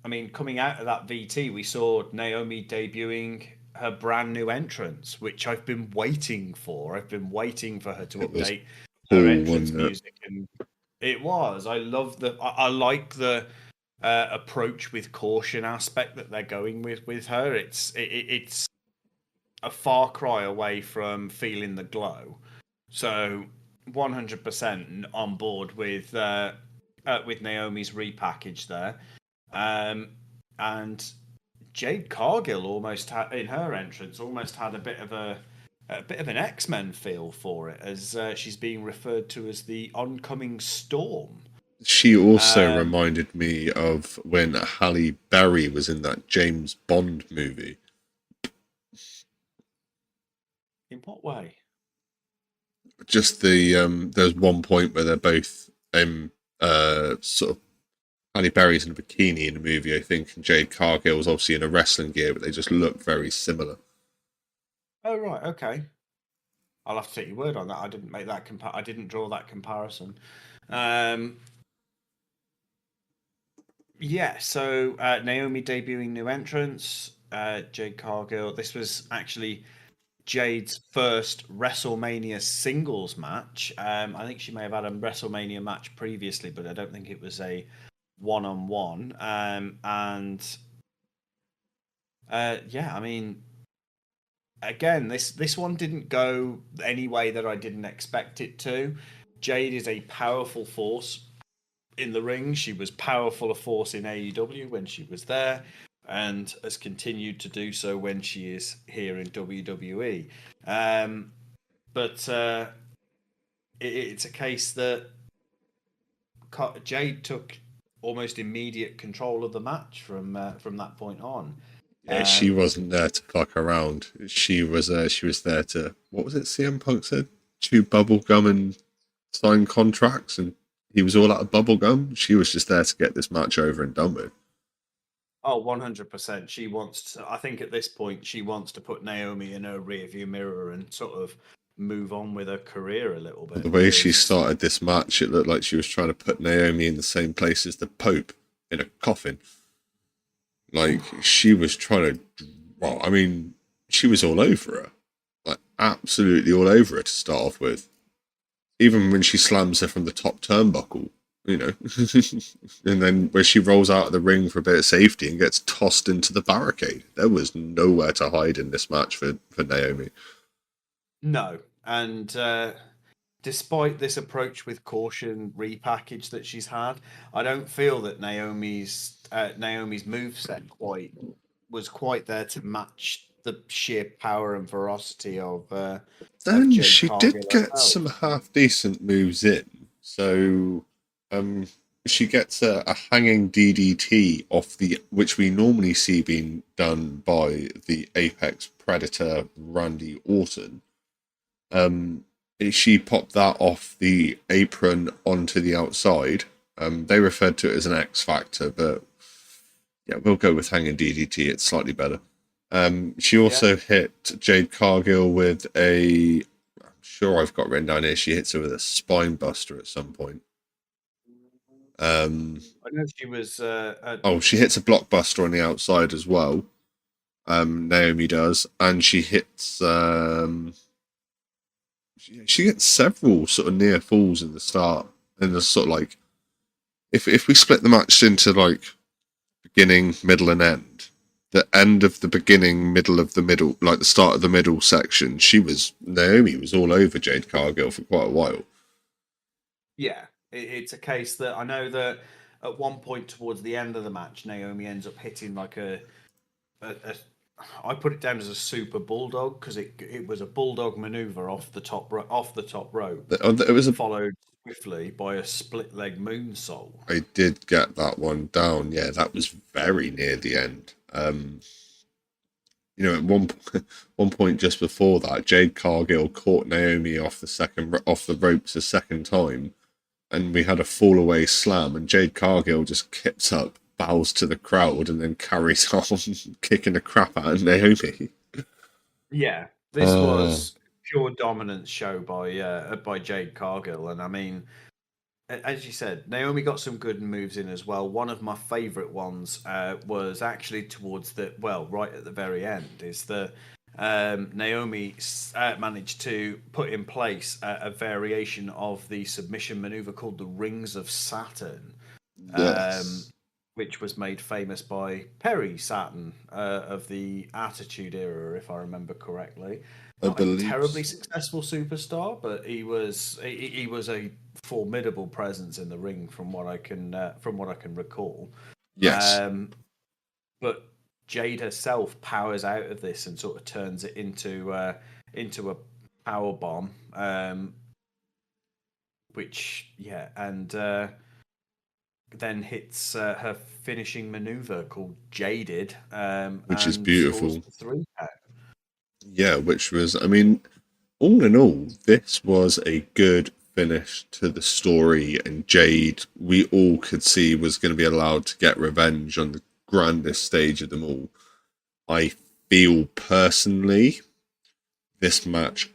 mean, coming out of that VT, we saw Naomi debuting her brand new entrance, which I've been waiting for. I've been waiting for her to update her entrance music, and it was. I like the approach with caution aspect that they're going with her. It's a far cry away from feeling the glow. So 100% on board with Naomi's repackage there. And Jade Cargill almost had, in her entrance, had a bit of an X-Men feel for it, as she's being referred to as the oncoming storm. She also reminded me of when Halle Berry was in that James Bond movie. In what way? Just there's one point where they're both sort of, Halle Berry's in a bikini in the movie, I think, and Jade Cargill was obviously in a wrestling gear, but they just look very similar. Oh right, okay. I'll have to take your word on that. I didn't make that I didn't draw that comparison. Yeah, so Naomi debuting new entrants, Jade Cargill. This was actually Jade's first WrestleMania singles match. I think she may have had a WrestleMania match previously, but I don't think it was a one-on-one. I mean, again, this one didn't go any way that I didn't expect it to. Jade is a powerful force in the ring. She was powerful a force in AEW when she was there, and has continued to do so when she is here in WWE. It's a case that Jade took almost immediate control of the match from that point on. Yeah, she wasn't there to fuck around. She was there to, what was it CM Punk said? Chew bubble gum and sign contracts, and he was all out of bubble gum. She was just there to get this match over and done with. Oh, 100%. She wants to, I think at this point, she wants to put Naomi in her rearview mirror and sort of move on with her career a little bit. The way she started this match, it looked like she was trying to put Naomi in the same place as the Pope, in a coffin. Like, she was trying to, well, I mean, she was all over her. Like, absolutely all over her to start off with. Even when she slams her from the top turnbuckle, you know. And then where she rolls out of the ring for a bit of safety and gets tossed into the barricade. There was nowhere to hide in this match for Naomi. No. And despite this approach with caution repackage that she's had, I don't feel that Naomi's moveset was quite there to match the sheer power and ferocity of then Jade she Cargill did get herself. some half decent moves in. So she gets a hanging DDT off which we normally see being done by the Apex Predator Randy Orton. She popped that off the apron onto the outside. They referred to it as an X Factor, but yeah, we'll go with hanging DDT. It's slightly better. She also hit Jade Cargill with I'm sure I've got written down here, she hits her with a spine buster at some point. I know she was... she hits a blockbuster on the outside as well. Naomi does. And she hits... she gets several sort of near falls in the start. And there's sort of like... If we split the match into like beginning, middle and end, the end of the beginning, middle of the middle, like the start of the middle section, Naomi was all over Jade Cargill for quite a while. Yeah, it's a case that I know that at one point towards the end of the match, Naomi ends up hitting like a I put it down as a super bulldog because it was a bulldog maneuver off the top rope, It was a. followed swiftly by a split leg moonsault. I did get that one down. Yeah, that was very near the end. At one point just before that, Jade Cargill caught Naomi off the ropes a second time, and we had a fall away slam, and Jade Cargill just kips up, bows to the crowd, and then carries on kicking the crap out of Naomi. Yeah, this was pure dominance show by Jade Cargill, and I mean, as you said, Naomi got some good moves in as well. One of my favourite ones was actually towards right at the very end, is that Naomi managed to put in place a variation of the submission maneuver called the Rings of Saturn, Yes. which was made famous by Perry Saturn of the Attitude Era, if I remember correctly. I Not a believe terribly so. successful superstar, but he was a formidable presence in the ring from what I can recall. Yes. But Jade herself powers out of this and sort of turns it into a power bomb, then hits her finishing maneuver called Jaded, Which is and scores beautiful. the 3 count. Yeah, which was, I mean, all in all, this was a good finish to the story, and Jade, we all could see, was going to be allowed to get revenge on the grandest stage of them all. I feel personally, this match,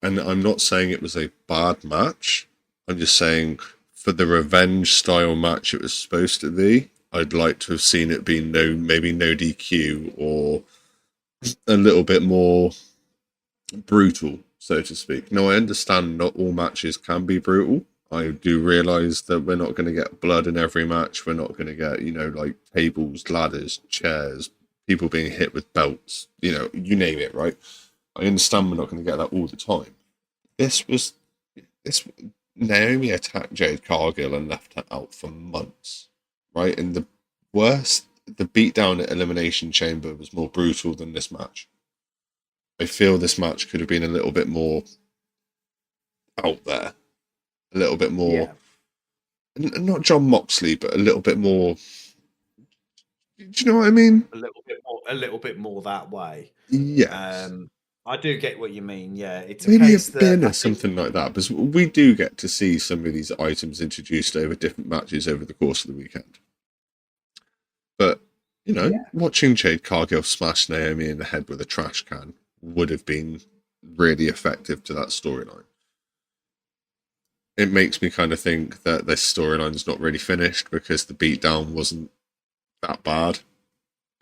and I'm not saying it was a bad match, I'm just saying for the revenge style match it was supposed to be, I'd like to have seen it be maybe no DQ or a little bit more brutal, so to speak. Now, I understand not all matches can be brutal. I do realise that we're not going to get blood in every match. We're not going to get, like tables, ladders, chairs, people being hit with belts, you name it, right? I understand we're not going to get that all the time. This Naomi attacked Jade Cargill and left her out for months, right? And the beatdown at Elimination Chamber was more brutal than this match. I feel this match could have been a little bit more out there, a little bit more, not John Moxley, but a little bit more. Do you know what I mean? A little bit more that way. Yes. I do get what you mean. Yeah, it's Maybe a case a bin that or something like that, because we do get to see some of these items introduced over different matches over the course of the weekend. But, watching Jade Cargill smash Naomi in the head with a trash can would have been really effective to that storyline. It makes me kind of think that this storyline's not really finished because the beatdown wasn't that bad.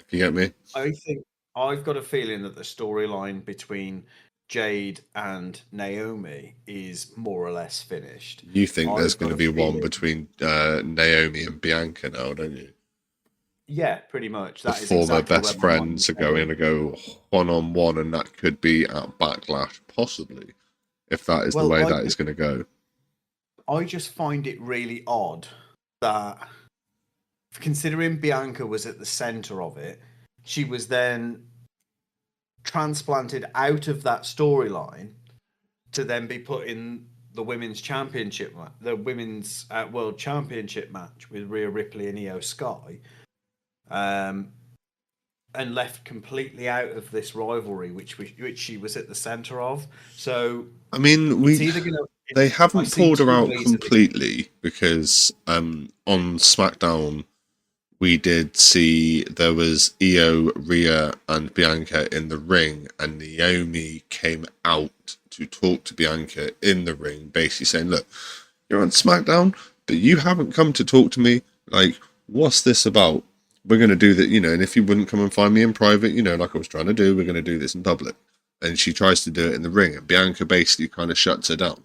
If you get me? I think I've got a feeling that the storyline between Jade and Naomi is more or less finished. You think there's I've going got to a be one feeling. between Naomi and Bianca now, don't you? Yeah, pretty much. The That is former exactly best where my mind friends is are going to go one-on-one, and that could be at Backlash, possibly, if that is the way that is going to go. I just find it really odd that, considering Bianca was at the center of it, she was then transplanted out of that storyline to then be put in the women's championship, the women's world championship match with Rhea Ripley and Io Sky, and left completely out of this rivalry, which she was at the center of. So, I mean, they haven't pulled her out completely because on SmackDown we did see there was Io, Rhea, and Bianca in the ring, and Naomi came out to talk to Bianca in the ring, basically saying, "Look, you're on SmackDown, but you haven't come to talk to me. Like, what's this about? We're going to do that, and if you wouldn't come and find me in private, like I was trying to do, we're going to do this in public." And she tries to do it in the ring, and Bianca basically kind of shuts her down.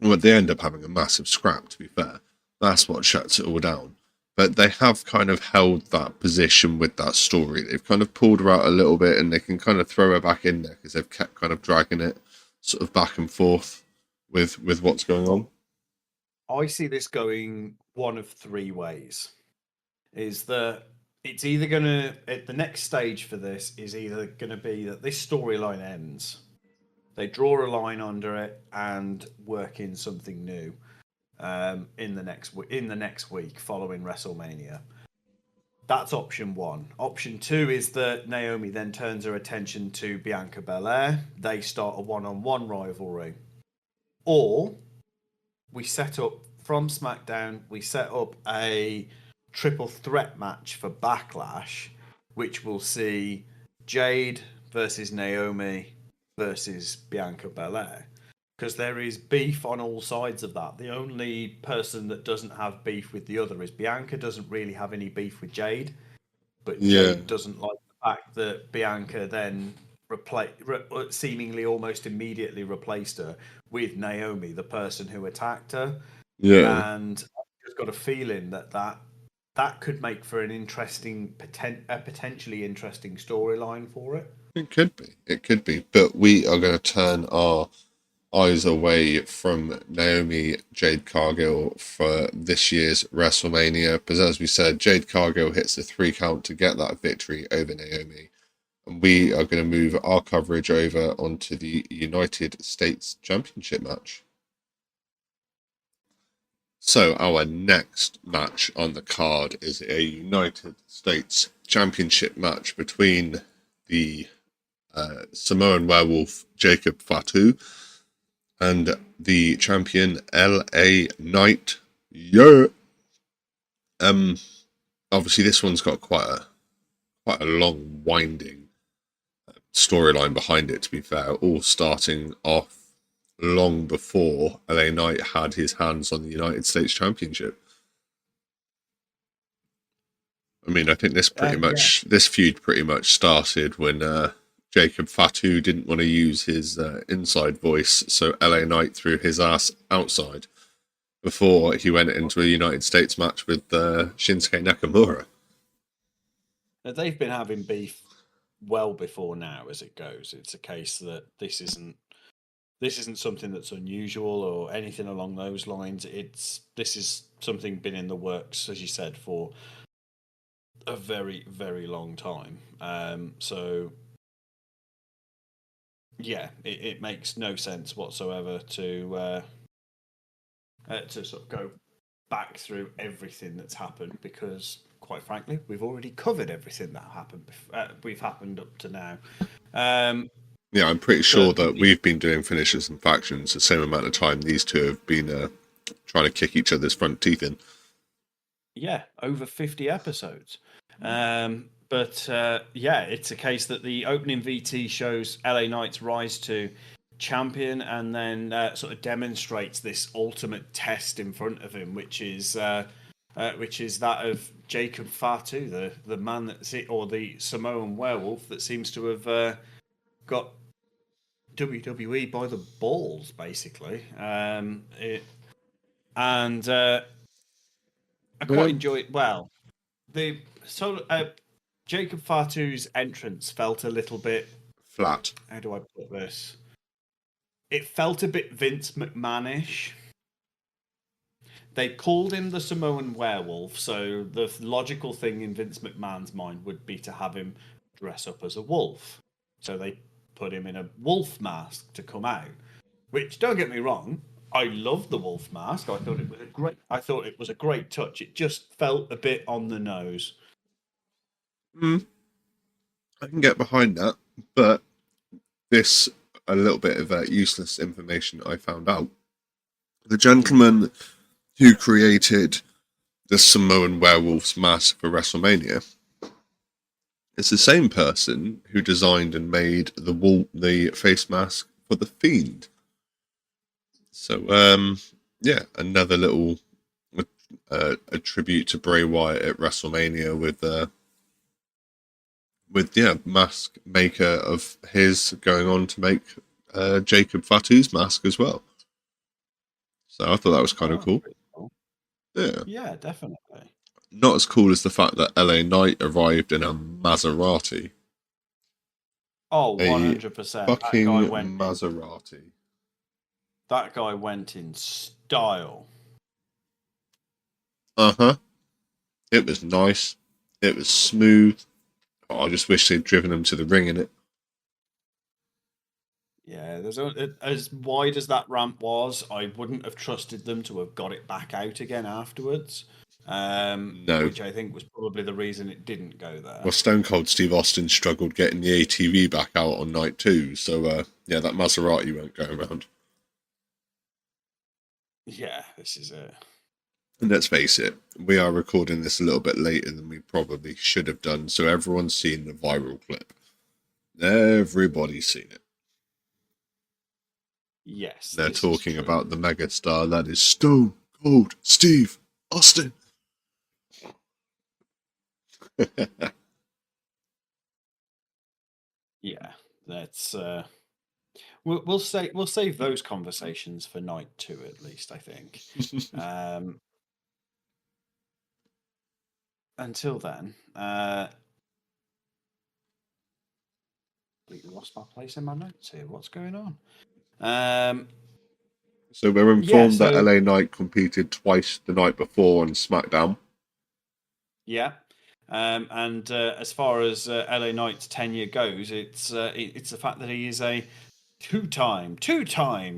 Well, they end up having a massive scrap, to be fair. That's what shuts it all down. But they have kind of held that position with that story. They've kind of pulled her out a little bit, and they can kind of throw her back in there because they've kept kind of dragging it sort of back and forth with what's going on. I see this going one of three ways. Is that it's either going to, at the next stage for this, is either going to be that this storyline ends, they draw a line under it and work in something new in the next week following WrestleMania. That's option one. Option two is that Naomi then turns her attention to Bianca Belair. They start a one-on-one rivalry. Or we set up from SmackDown, we set up a triple threat match for Backlash, which will see Jade versus Naomi versus Bianca Belair. Because there is beef on all sides of that. The only person that doesn't have beef with the other is Bianca. Doesn't really have any beef with Jade, but Jade doesn't like the fact that Bianca then seemingly almost immediately replaced her with Naomi, the person who attacked her. Yeah. And I've just got a feeling that could make for an potentially interesting storyline for it. It could be, but we are going to turn our eyes away from Naomi Jade Cargil for this year's WrestleMania, because as we said, Jade Cargil hits the 3 count to get that victory over Naomi. And we are going to move our coverage over onto the United States Championship match. So our next match on the card is a United States Championship match between the Samoan Werewolf Jacob Fatu and the champion LA Knight. Obviously this one's got quite a long winding storyline behind it, to be fair, all starting off long before LA Knight had his hands on the United States Championship. I mean, I think this feud pretty much started when Jacob Fatu didn't want to use his inside voice, so LA Knight threw his ass outside before he went into a United States match with Shinsuke Nakamura. Now, they've been having beef well before now, as it goes. It's a case that this isn't something that's unusual or anything along those lines. This is something been in the works, as you said, for a very, very long time. So yeah, it makes no sense whatsoever to sort of go back through everything that's happened, because quite frankly, we've already covered everything that happened. We've happened up to now. Yeah, I'm pretty sure that we've been doing finishes and factions the same amount of time these two have been trying to kick each other's front teeth in. Yeah, over 50 episodes. But it's a case that the opening VT shows LA Knight's rise to champion, and then sort of demonstrates this ultimate test in front of him, which is that of Jacob Fatu, the man or the Samoan Werewolf that seems to have got WWE by the balls, basically. I quite enjoy it. Well, Jacob Fatu's entrance felt a little bit flat. How do I put this? It felt a bit Vince McMahon-ish. They called him the Samoan Werewolf, so the logical thing in Vince McMahon's mind would be to have him dress up as a wolf. So they put him in a wolf mask to come out. Which, don't get me wrong, I love the wolf mask. I thought it was a great touch. It just felt a bit on the nose. I can get behind that, but this a little bit of useless information I found out. The gentleman who created the Samoan Werewolf's mask for WrestleMania is the same person who designed and made the face mask for The Fiend. So, another little a tribute to Bray Wyatt at WrestleMania with mask maker of his going on to make Jacob Fatu's mask as well. So I thought that was kind of cool. Yeah, definitely. Not as cool as the fact that LA Knight arrived in a Maserati. Oh, 100%. Fucking Maserati. That guy went in style. It was nice. It was smooth. Oh, I just wish they'd driven him to the ring in it. Yeah, as wide as that ramp was, I wouldn't have trusted them to have got it back out again afterwards. No. Which I think was probably the reason it didn't go there. Well, Stone Cold Steve Austin struggled getting the ATV back out on night 2, so yeah, that Maserati won't go around. Yeah, this is it. And let's face it, we are recording this a little bit later than we probably should have done, so everyone's seen the viral clip. Everybody's seen it. Yes. They're talking about the megastar that is Stone Cold Steve Austin. Yeah, that's we'll save those conversations for night 2 at least, I think. Until then, completely lost my place in my notes here. What's going on? So we're informed that LA Knight competed twice the night before on SmackDown. Yeah. And as far as LA Knight's tenure goes, it's the fact that he is a two-time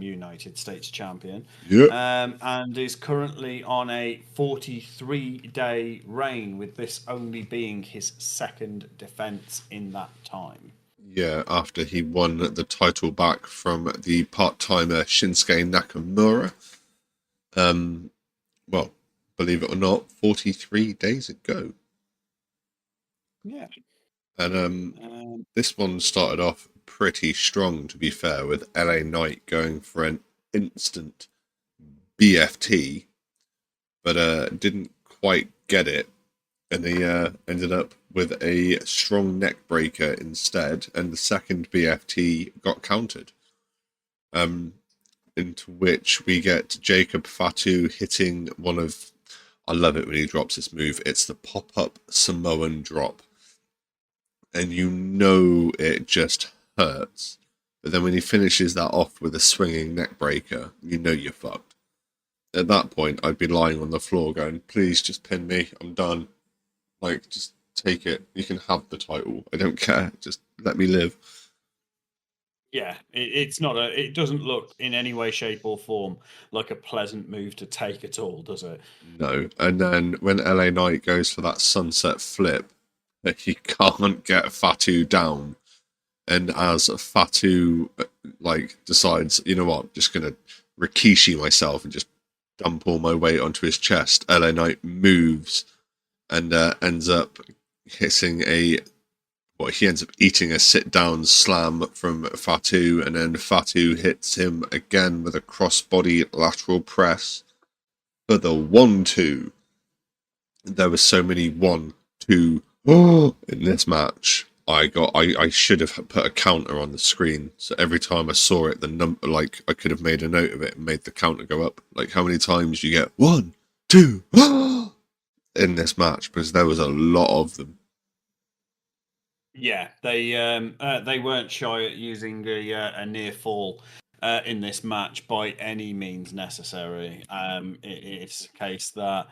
United States champion, and is currently on a 43-day reign, with this only being his second defense in that time. Yeah, after he won the title back from the part-timer Shinsuke Nakamura. Well, believe it or not, 43 days ago. Yeah. And this one started off pretty strong, to be fair, with LA Knight going for an instant BFT, but didn't quite get it, and he ended up with a strong neck breaker instead, and the second BFT got countered. Into which we get Jacob Fatu hitting one of, I love it when he drops this move, it's the pop-up Samoan drop. And you know it just hurts. But then when he finishes that off with a swinging neck breaker, you know you're fucked. At that point, I'd be lying on the floor going, please just pin me, I'm done. Like, just take it. You can have the title. I don't care. Just let me live. Yeah, it's not it doesn't look in any way, shape, or form like a pleasant move to take at all, does it? No. And then when LA Knight goes for that sunset flip, he can't get Fatu down. And as Fatu decides, you know what, I'm just gonna Rikishi myself and just dump all my weight onto his chest, LA Knight moves and ends up hitting he ends up eating a sit-down slam from Fatu, and then Fatu hits him again with a crossbody lateral press for the 1-2. There were so many 1-2 in this match. I should have put a counter on the screen, so every time I saw it, the number, I could have made a note of it and made the counter go up. Like how many times you get 1, 2 in this match, because there was a lot of them. Yeah, they weren't shy at using a near fall in this match by any means necessary. It's a case that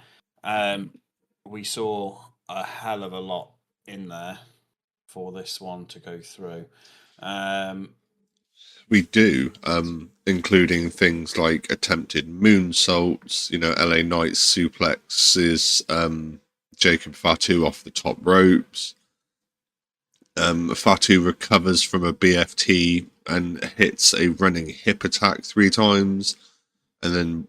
we saw a hell of a lot in there for this one to go through. We do, including things like attempted moonsaults, LA Knight suplexes Jacob Fatu off the top ropes. Fatu recovers from a BFT and hits a running hip attack 3 times, and then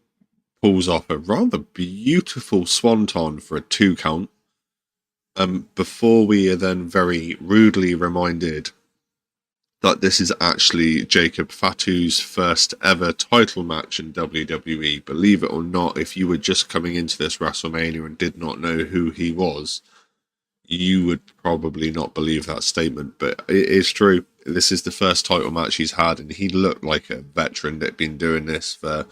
pulls off a rather beautiful swanton for a 2 count. Before we are then very rudely reminded that this is actually Jacob Fatu's first ever title match in WWE. Believe it or not, if you were just coming into this WrestleMania and did not know who he was, you would probably not believe that statement, but it is true. This is the first title match he's had, and he looked like a veteran that had been doing this for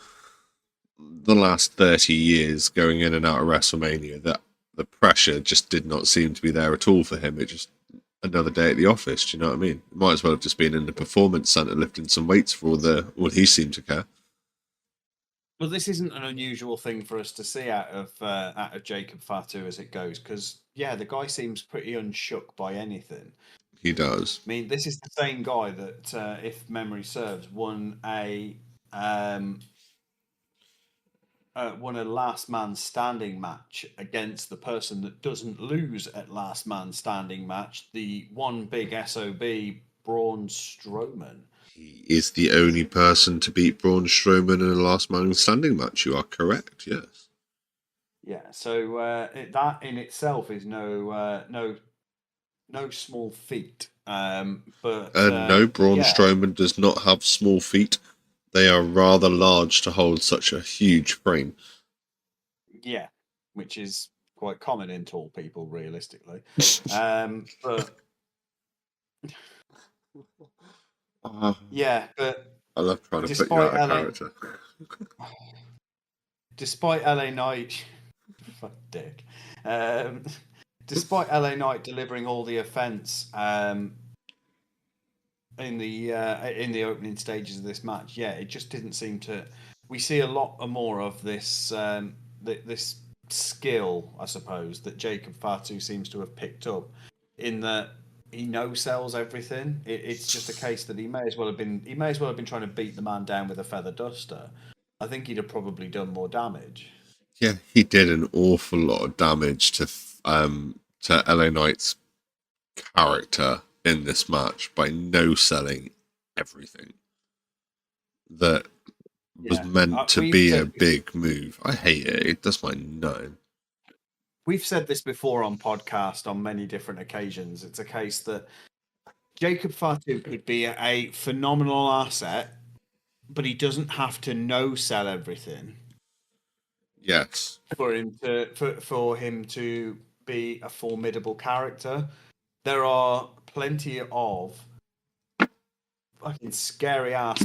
the last 30 years, going in and out of WrestleMania. That the pressure just did not seem to be there at all for him. It just another day at the office. Do you know what I mean? It might as well have just been in the performance center lifting some weights for all he seemed to care. Well, this isn't an unusual thing for us to see out of Jacob Fatu as it goes, because the guy seems pretty unshook by anything. He does. I mean, this is the same guy that, if memory serves, won a last man standing match against the person that doesn't lose at last man standing match, the one big SOB, Braun Strowman. He is the only person to beat Braun Strowman in a last man standing match. You are correct, yes. Yeah, so that in itself is no small feat. But no, Braun Strowman does not have small feet. They are rather large to hold such a huge frame. Yeah, which is quite common in tall people, realistically. But but I love trying to put you out of character. Despite LA Knight, fuck dick. Despite LA Knight delivering all the offense in the opening stages of this match, it just didn't seem to. We see a lot more of this this skill, I suppose, that Jacob Fatu seems to have picked up, in that he no-sells everything. It's just a case that he may as well have been trying to beat the man down with a feather duster. I think he'd have probably done more damage. Yeah, he did an awful lot of damage to LA Knight's character in this match by no-selling everything that was meant to be a big move. I hate it. It does my nutting. We've said this before on podcast on many different occasions. It's a case that Jacob Fatu could be a phenomenal asset, but he doesn't have to no-sell everything. Yes. For him to be a formidable character. There are plenty of fucking scary ass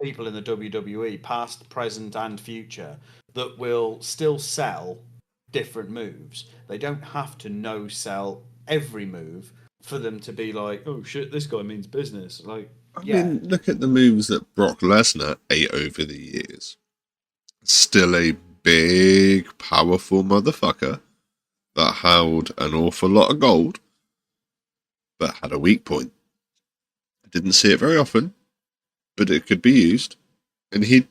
people in the WWE, past, present, and future, that will still sell different moves. They don't have to no sell every move for them to be like, oh shit, this guy means business. Like, I mean, look at the moves that Brock Lesnar ate over the years. Still a big, powerful motherfucker that held an awful lot of gold, but had a weak point. I didn't see it very often, but it could be used. And he'd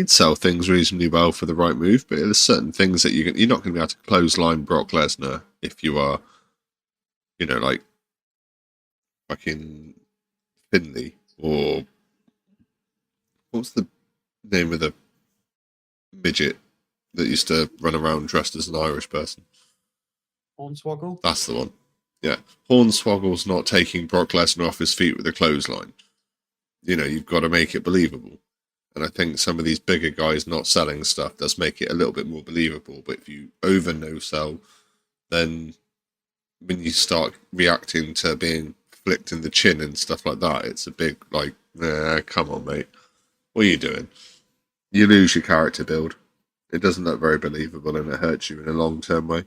sell things reasonably well for the right move, but there's certain things that you're not going to be able to clothesline Brock Lesnar if you are, like fucking Finley, or what's the name of the midget that used to run around dressed as an Irish person? Hornswoggle? That's the one. Yeah. Hornswoggle's not taking Brock Lesnar off his feet with a clothesline. You've got to make it believable. And I think some of these bigger guys not selling stuff does make it a little bit more believable. But if you over no-sell, then when you start reacting to being flicked in the chin and stuff like that, it's a big, like, come on, mate. What are you doing? You lose your character build. It doesn't look very believable, and it hurts you in a long-term way.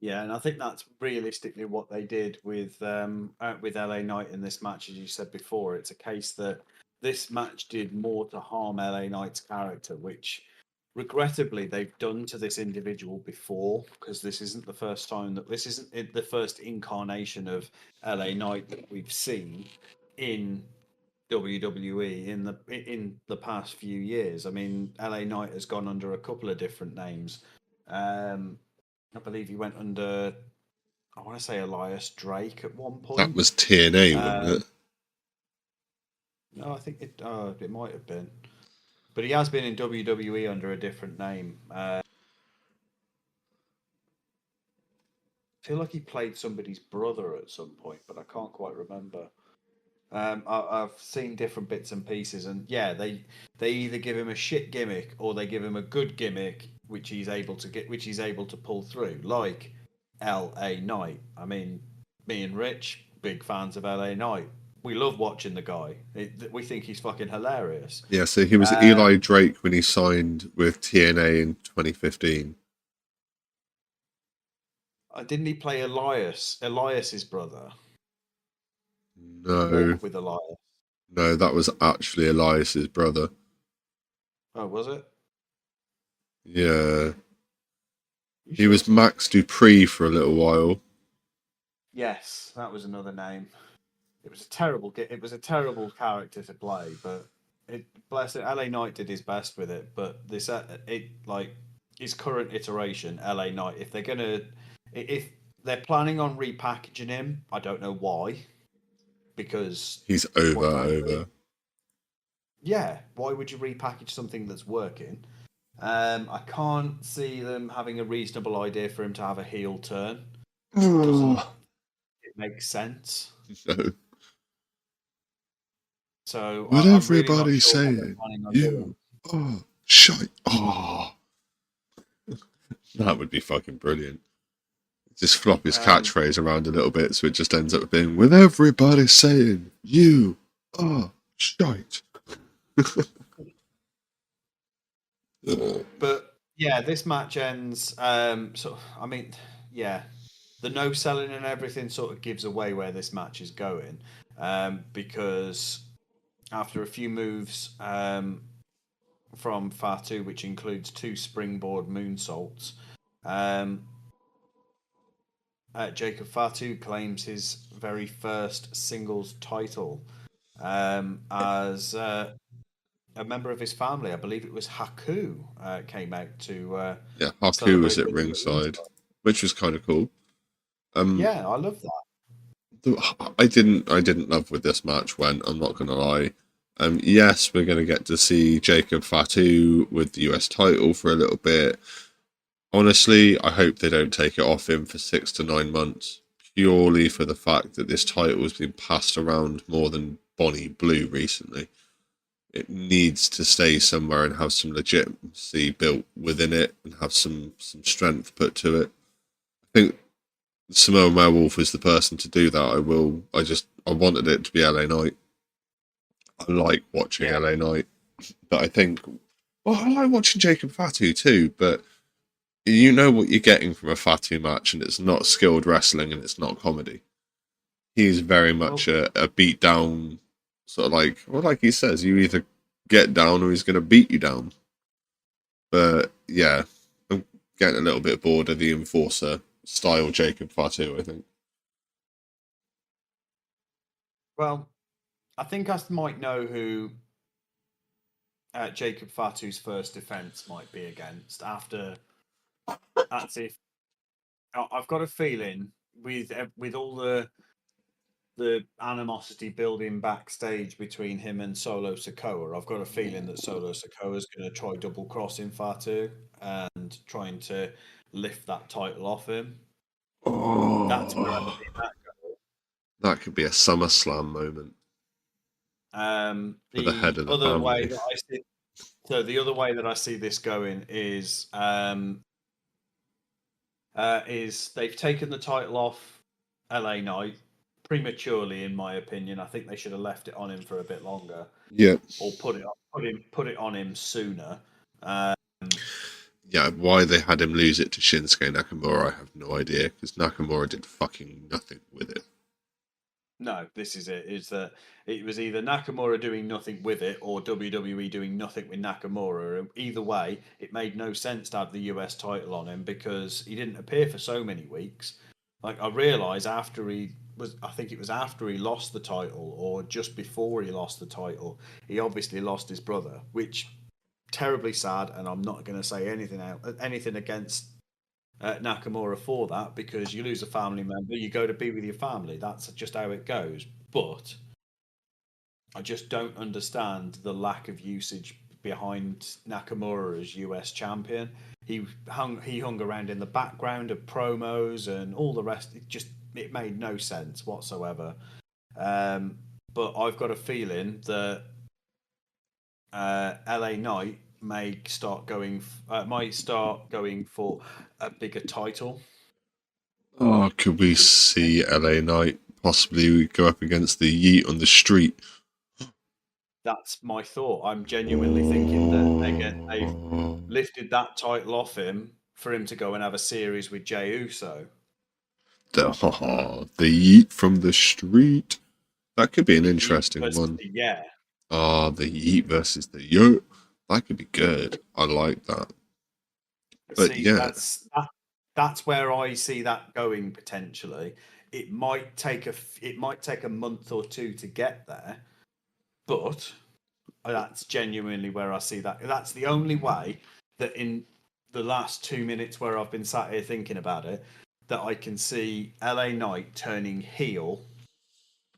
Yeah, and I think that's realistically what they did with LA Knight in this match, as you said before. It's a case that this match did more to harm LA Knight's character, which regrettably they've done to this individual before, because this isn't the first incarnation of LA Knight that we've seen in WWE in the past few years. I mean, LA Knight has gone under a couple of different names. I believe he went under, I want to say, Elias Drake at one point. That was TNA, wasn't it? No, I think it might have been. But he has been in WWE under a different name. I feel like he played somebody's brother at some point, but I can't quite remember. I've seen different bits and pieces, and they either give him a shit gimmick or they give him a good gimmick, which he's able to pull through, like LA Knight. I mean, me and Rich, big fans of LA Knight. We love watching the guy. We think he's fucking hilarious. Yeah, so he was Eli Drake when he signed with TNA in 2015. Didn't he play Elias's brother? No. With Elias. No, that was actually Elias's brother. Oh, was it? Yeah. He was Max Dupree for a little while. Yes, that was another name. It was a terrible. It was a terrible character to play, but bless it. LA Knight did his best with it, but this his current iteration, LA Knight. If they're planning on repackaging him, I don't know why, because He's quite frankly, over. yeah, why would you repackage something that's working? I can't see them having a reasonable idea for him to have a heel turn. Doesn't it make sense? No. So What I'm really not everybody's sure what they're saying? planning on doing. You. Oh, shite. Oh. That would be fucking brilliant. Just flop his catchphrase around a little bit so it just ends up being, with everybody saying, you are shite. But yeah, this match ends. I mean, yeah, the no selling and everything sort of gives away where this match is going, because after a few moves from Fatu, which includes 2 springboard moonsaults, Jacob Fatu claims his very first singles title as a member of his family. I believe it was Haku came out to Haku was celebrate at with him. ringside, which was kind of cool. Yeah, I love that. I didn't love with this match when I'm not gonna lie. Yes, we're gonna get to see Jacob Fatu with the US title for a little bit. Honestly, I hope they don't take it off him for 6 to 9 months, purely for the fact that this title has been passed around more than Bonnie Blue recently. It needs to stay somewhere and have some legitimacy built within it and have some strength put to it. I think Samoa Werewolf is the person to do that. I wanted it to be LA Knight. I like watching LA Knight, but I think, well, I like watching Jacob Fatu too, but you know what you're getting from a Fatu match, and it's not skilled wrestling and it's not comedy. He's very much a beat down, sort of like he says, you either get down or he's going to beat you down. But yeah, I'm getting a little bit bored of the enforcer style Jacob Fatu, I think. Well, I think I might know who Jacob Fatu's first defense might be against after. That's if I've got a feeling with all the animosity building backstage between him and Solo Sikoa, I've got a feeling that Solo Sikoa is going to try double crossing Fatu and trying to lift that title off him. That's where I see that go. That could be a SummerSlam moment. For the head of the other family. way that I see, so the other way that I see this going is they've taken the title off LA Knight prematurely, in my opinion. I think they should have left it on him for a bit longer. Yeah. Or put it on him sooner. Yeah, why they had him lose it to Shinsuke Nakamura, I have no idea, because Nakamura did fucking nothing with it. No, this is it. Is that it was either Nakamura doing nothing with it or WWE doing nothing with Nakamura. Either way, it made no sense to have the US title on him because he didn't appear for so many weeks. Like I realised I think it was after he lost the title or just before he lost the title, he obviously lost his brother, which terribly sad. And I'm not going to say anything against Nakamura for that because you lose a family member, you go to be with your family. That's just how it goes. But I just don't understand the lack of usage behind Nakamura as US champion. He hung around in the background of promos and all the rest. It made no sense whatsoever. But I've got a feeling that LA Knight might start going for a bigger title. Oh, could we see LA Knight possibly go up against the Yeet on the street? That's my thought. I'm genuinely thinking that they've lifted that title off him for him to go and have a series with Jey Uso. The Yeet from the street. That could be an interesting one. Yeah. The Yeet versus the Yo. That could be good. I like that. But See, yeah, that's where I see that going potentially. It might take a month or two to get there, but that's genuinely where I see that. That's the only way that in the last 2 minutes where I've been sat here thinking about it, that I can see LA Knight turning heel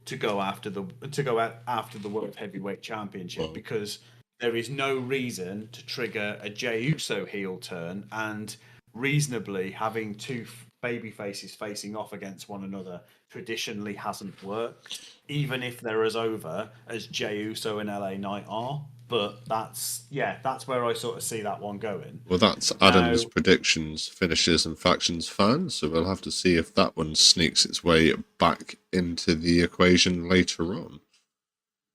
to go after the World Heavyweight Championship, well, because there is no reason to trigger a Jey Uso heel turn, and reasonably having two baby faces facing off against one another traditionally hasn't worked, even if they're as over as Jey Uso and LA Knight are. But that's where I sort of see that one going. well, that's Adam's Now, predictions, finishes, and factions fans. So we'll have to see if that one sneaks its way back into the equation later on.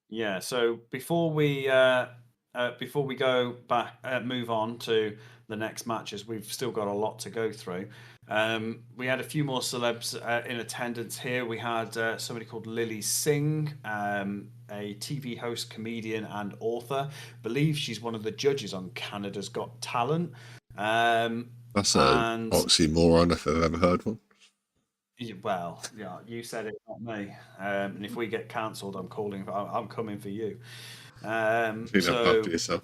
yeah. So before we go back, move on to the next matches, we've still got a lot to go through. We had a few more celebs in attendance here. We had somebody called Lily Singh, a TV host, comedian, and author. I believe she's one of the judges on Canada's Got Talent. That's a And oxymoron if I've ever heard one. well, yeah, you said it, not me. And if we get cancelled, I'm coming for you. Clean up after yourself.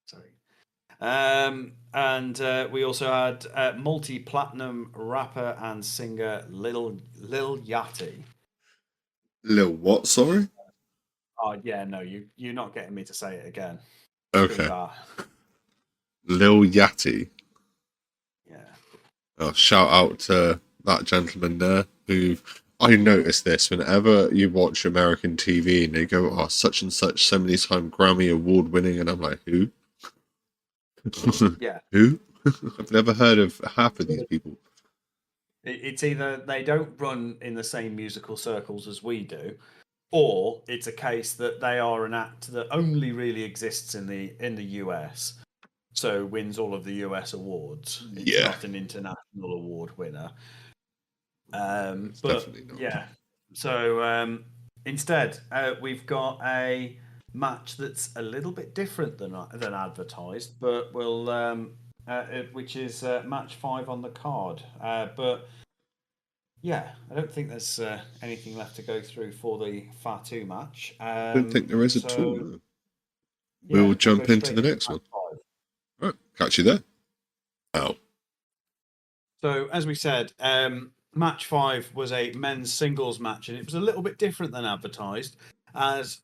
Sorry. And we also had multi-platinum rapper and singer Lil Yachty. Lil what, sorry? Oh yeah, no, you're not getting me to say it again. Okay. That. Lil Yachty. Yeah. Oh, shout out to that gentleman there who I notice this whenever you watch American TV and they go, oh, such and such, so many times Grammy award winning, and I'm like, who? Yeah. Who? I've never heard of half of these people. It's either they don't run in the same musical circles as we do, or it's a case that they are an act that only really exists in the US, so wins all of the US awards. It's Yeah. not an international award winner. It's definitely not. Yeah, so instead we've got a match that's a little bit different than advertised, but which is match 5 on the card. But yeah, I don't think there's anything left to go through for the Fatu match. I don't think there is at all. No. Yeah, We'll jump go into straight the next one. match 5. Right, catch you there. Ow. So, as we said, match 5 was a men's singles match, and it was a little bit different than advertised, as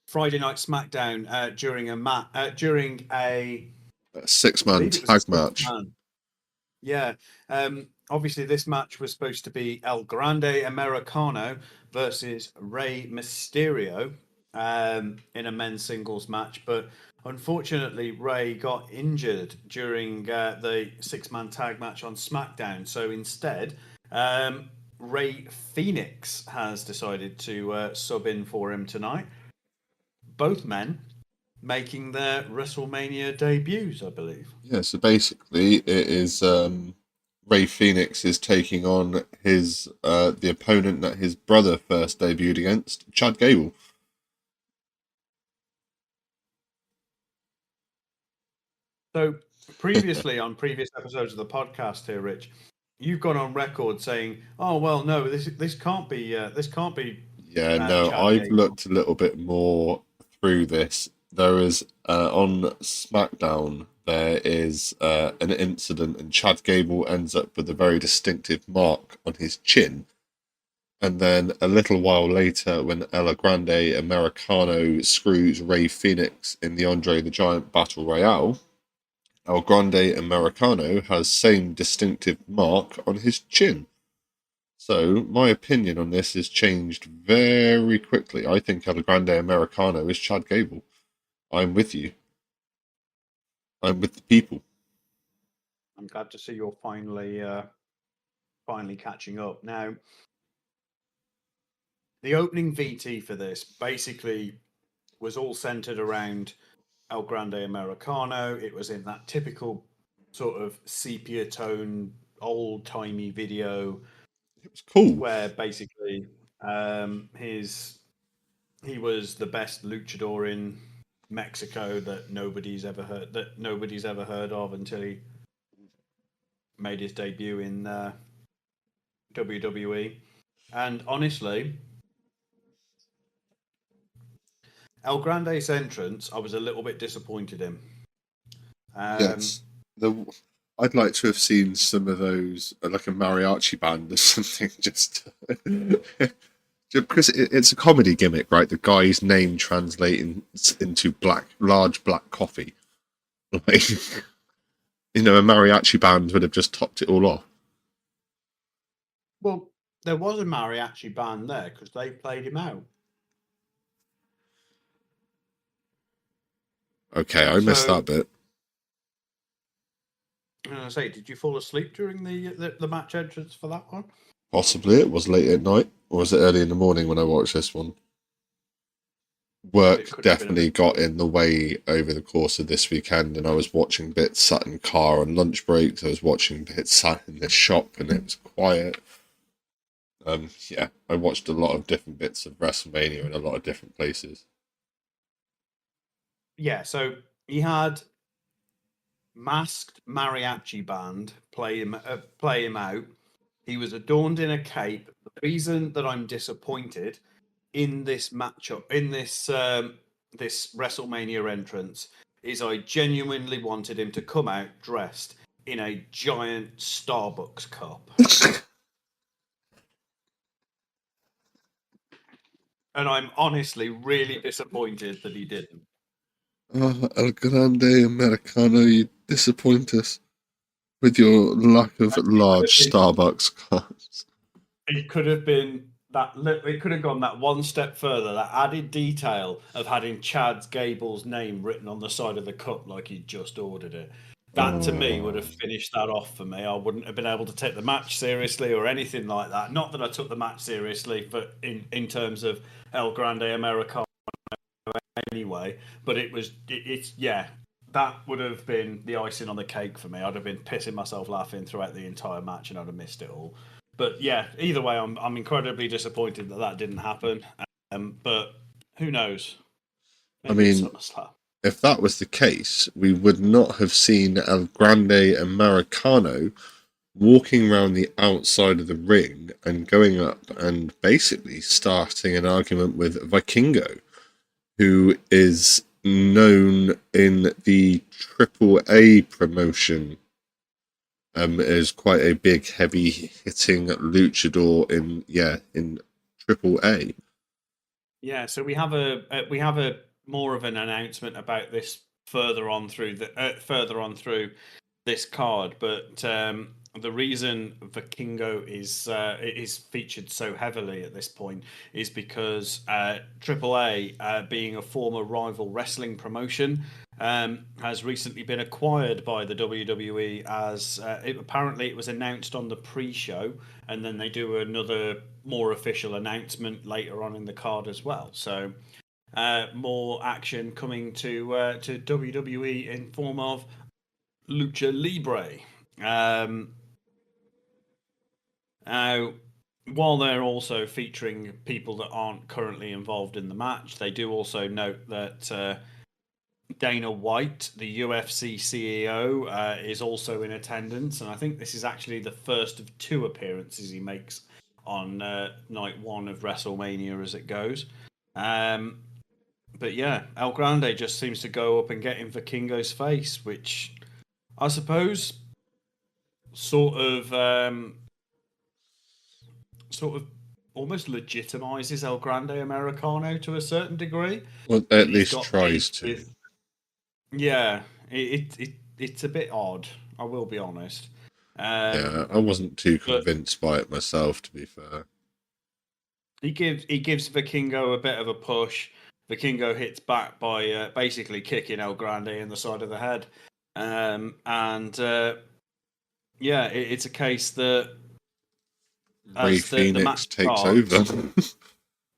Friday Night SmackDown during a Six-man tag match. Yeah. Obviously, this match was supposed to be El Grande Americano versus Rey Mysterio in a men's singles match, but unfortunately, Rey got injured during the 6-man tag match on SmackDown. So instead, Rey Fenix has decided to sub in for him tonight. Both men making their WrestleMania debuts, I believe. Yeah, so basically it is Rey Fenix is taking on his the opponent that his brother first debuted against, Chad Gable. So previously on previous episodes of the podcast here, Rich, you've gone on record saying, "Oh well, no, this can't be Yeah, no, Chad I've Gable." looked a little bit more through this. There is on SmackDown there is an incident, and Chad Gable ends up with a very distinctive mark on his chin. And then a little while later, when El Grande Americano screws Rey Fenix in the Andre the Giant Battle Royale, El Grande Americano has same distinctive mark on his chin. So my opinion on this has changed very quickly. I think El Grande Americano is Chad Gable. I'm with you. I'm with the people. I'm glad to see you're finally catching up. Now, the opening VT for this basically was all centered around El Grande Americano. It was in that typical sort of sepia tone, old timey video. It was cool. Where basically his he was the best luchador in Mexico that nobody's ever heard of until he made his debut in WWE. And honestly, El Grande's entrance, I was a little bit disappointed in. Yes, I'd like to have seen some of those, like a mariachi band or something, just because it's a comedy gimmick, right? The guy's name translating into large black coffee. Like, a mariachi band would have just topped it all off. Well, there was a mariachi band there because they played him out. Okay, I missed that bit. I say, did you fall asleep during the match entrance for that one? Possibly it was late at night, or was it early in the morning when I watched this one? Work definitely got in the way over the course of this weekend, and I was watching bits sat in the car on lunch breaks. I was watching bits sat in the shop, and it was quiet. Yeah, I watched a lot of different bits of WrestleMania in a lot of different places. Yeah, so he had masked mariachi band play him out. He was adorned in a cape. The reason that I'm disappointed in this matchup, in this this WrestleMania entrance, is I genuinely wanted him to come out dressed in a giant Starbucks cup. And I'm honestly really disappointed that he didn't. Oh, El Grande Americano, you disappoint us with your lack of large Starbucks cups. It could have been that. It could have gone that one step further. That added detail of having Chad Gable's name written on the side of the cup, like he just ordered it. That to me would have finished that off for me. I wouldn't have been able to take the match seriously or anything like that. Not that I took the match seriously, but in terms of El Grande Americano anyway. But it's yeah. That would have been the icing on the cake for me. I'd have been pissing myself laughing throughout the entire match, and I'd have missed it all. But yeah, either way, I'm incredibly disappointed that didn't happen. But who knows? Maybe it's SummerSlam. If that was the case, we would not have seen El Grande Americano walking around the outside of the ring and going up and basically starting an argument with Vikingo, who is known in the AAA promotion as quite a big, heavy hitting luchador in AAA. Yeah, so we have a more of an announcement about this further on through this card, but the reason Vikingo is featured so heavily at this point is because AAA, being a former rival wrestling promotion, has recently been acquired by the WWE. As apparently it was announced on the pre-show, and then they do another more official announcement later on in the card as well. So more action coming to WWE in form of Lucha Libre. Now, while they're also featuring people that aren't currently involved in the match, they do also note that Dana White, the UFC CEO, is also in attendance, and I think this is actually the first of two appearances he makes on night one of WrestleMania as it goes. But yeah, El Grande just seems to go up and get in Vikingo's face, which I suppose sort of almost legitimizes El Grande Americano to a certain degree. Well, at least tries to. Yeah, it's a bit odd. I will be honest. Yeah, I wasn't too convinced by it myself, to be fair. He gives Vikingo a bit of a push. Vikingo hits back by basically kicking El Grande in the side of the head, yeah, it's a case that Ray Phoenix takes over.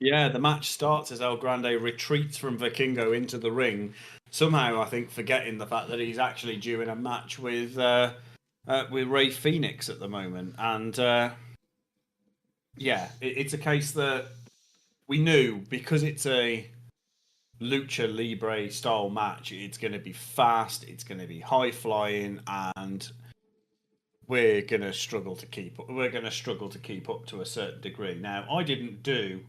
Yeah, the match starts as El Grande retreats from Vikingo into the ring. Somehow, I think, forgetting the fact that he's actually due in a match with Ray Phoenix at the moment, and yeah, it's a case that we knew because it's a lucha libre style match, it's going to be fast, it's going to be high flying, and we're going to struggle to keep up. We're going to struggle to keep up to a certain degree. Now, I didn't do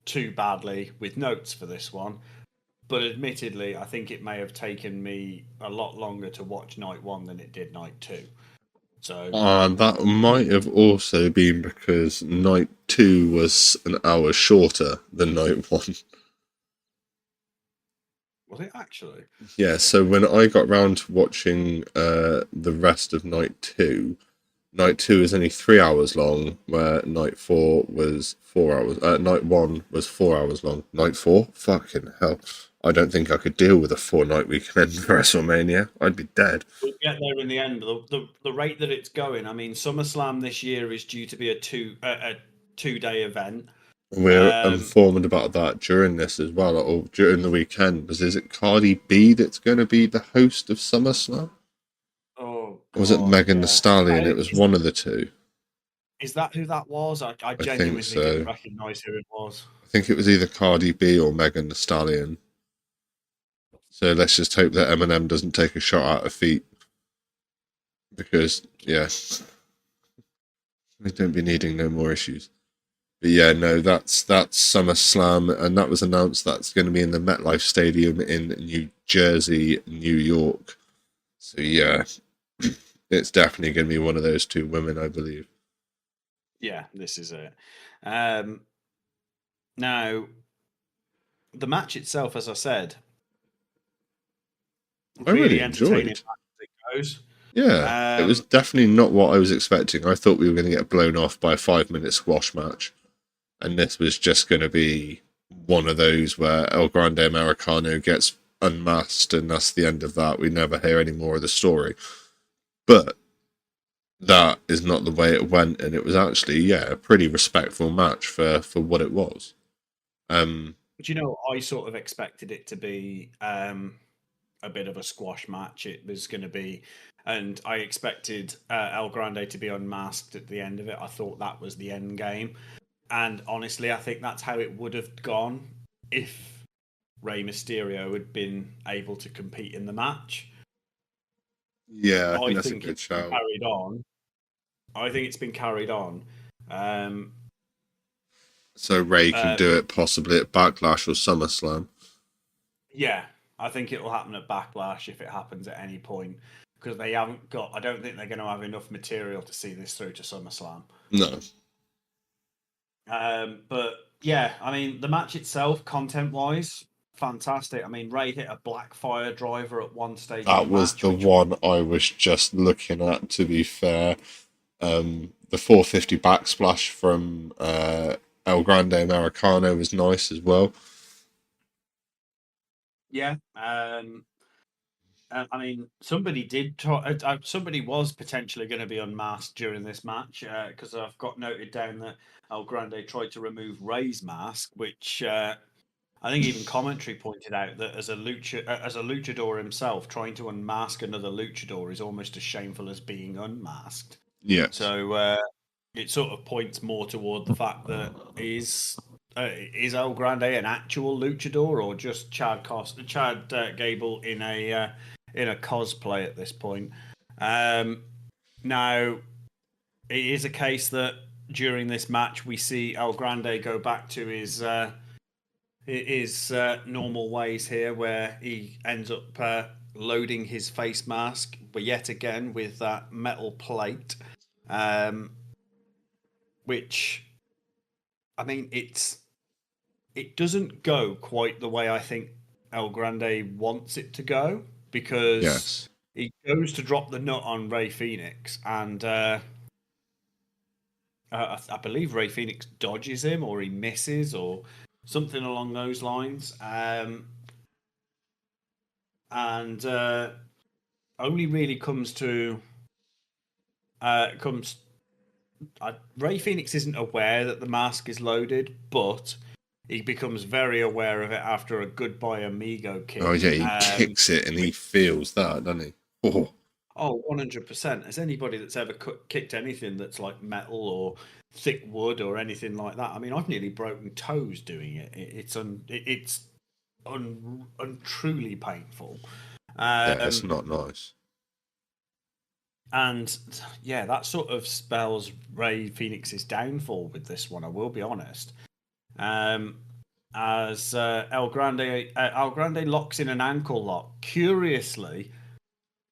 too badly with notes for this one, but admittedly, I think it may have taken me a lot longer to watch night one than it did night two. So that might have also been because night 2 was an hour shorter than night 1. was it actually? Yeah, so when I got round to watching the rest of night 2 is only 3 hours long, where night 4 was 4 hours. Night 1 was 4 hours long. Night 4? Fucking hell. I don't think I could deal with a 4-night weekend for WrestleMania. I'd be dead. We'll get there in the end. The rate that it's going, I mean, SummerSlam this year is due to be a 2-day event. We're informed about that during this as well, or during the weekend. Because is it Cardi B that's going to be the host of SummerSlam? Oh, Or was it Megan Thee Stallion? It was one of the two. Is that who that was? I genuinely didn't recognise who it was. I think it was either Cardi B or Megan Thee Stallion. So let's just hope that Eminem doesn't take a shot out of feet. Because, yeah, we don't be needing no more issues. But yeah, no, that's SummerSlam, and that was announced that's going to be in the MetLife Stadium in New Jersey, New York. So yeah, it's definitely going to be one of those two women, I believe. Yeah, this is it. Now, the match itself, as I said, I really enjoyed it. Goes. Yeah, it was definitely not what I was expecting. I thought we were going to get blown off by a 5-minute squash match. And this was just going to be one of those where El Grande Americano gets unmasked, and that's the end of that. We never hear any more of the story. But that is not the way it went, and it was actually, a pretty respectful match for what it was. But you know, I sort of expected it to be a bit of a squash match. It was going to be, and I expected El Grande to be unmasked at the end of it. I thought that was the end game. And honestly, I think that's how it would have gone if Rey Mysterio had been able to compete in the match. Yeah, I think that's a good shout. Carried on. I think it's been carried on. So Rey can do it possibly at Backlash or SummerSlam. Yeah, I think it will happen at Backlash if it happens at any point. Because they haven't got... I don't think they're going to have enough material to see this through to SummerSlam. No. But yeah, I mean, the match itself, content-wise, fantastic. I mean, Rey hit a Blackfire driver at one stage. That was the one I was just looking at, to be fair. The 450 backsplash from El Grande Americano was nice as well. Yeah. I mean, somebody did. Somebody was potentially going to be unmasked during this match because I've got noted down that El Grande tried to remove Rey's mask, which I think even commentary pointed out that as a luchador himself, trying to unmask another luchador is almost as shameful as being unmasked. Yeah. So it sort of points more toward the fact that is El Grande an actual luchador or just Chad Gable in a cosplay at this point? Now, it is a case that during this match we see El Grande go back to his normal ways here, where he ends up loading his face mask, but yet again with that metal plate, which, I mean, it doesn't go quite the way I think El Grande wants it to go, because he goes to drop the nut on Rey Fenix, and I believe Rey Fenix dodges him, or he misses, or something along those lines. And only really comes to Rey Fenix isn't aware that the mask is loaded, but he becomes very aware of it after a Goodbye Amigo kick. Oh yeah, he kicks it and he feels that, doesn't he? Oh. Oh, 100%. As anybody that's ever kicked anything that's like metal or thick wood or anything like that, I mean, I've nearly broken toes doing it. It's untruly painful. Yeah, it's not nice. And yeah, that sort of spells Ray Phoenix's downfall with this one. I will be honest. As El Grande locks in an ankle lock. Curiously,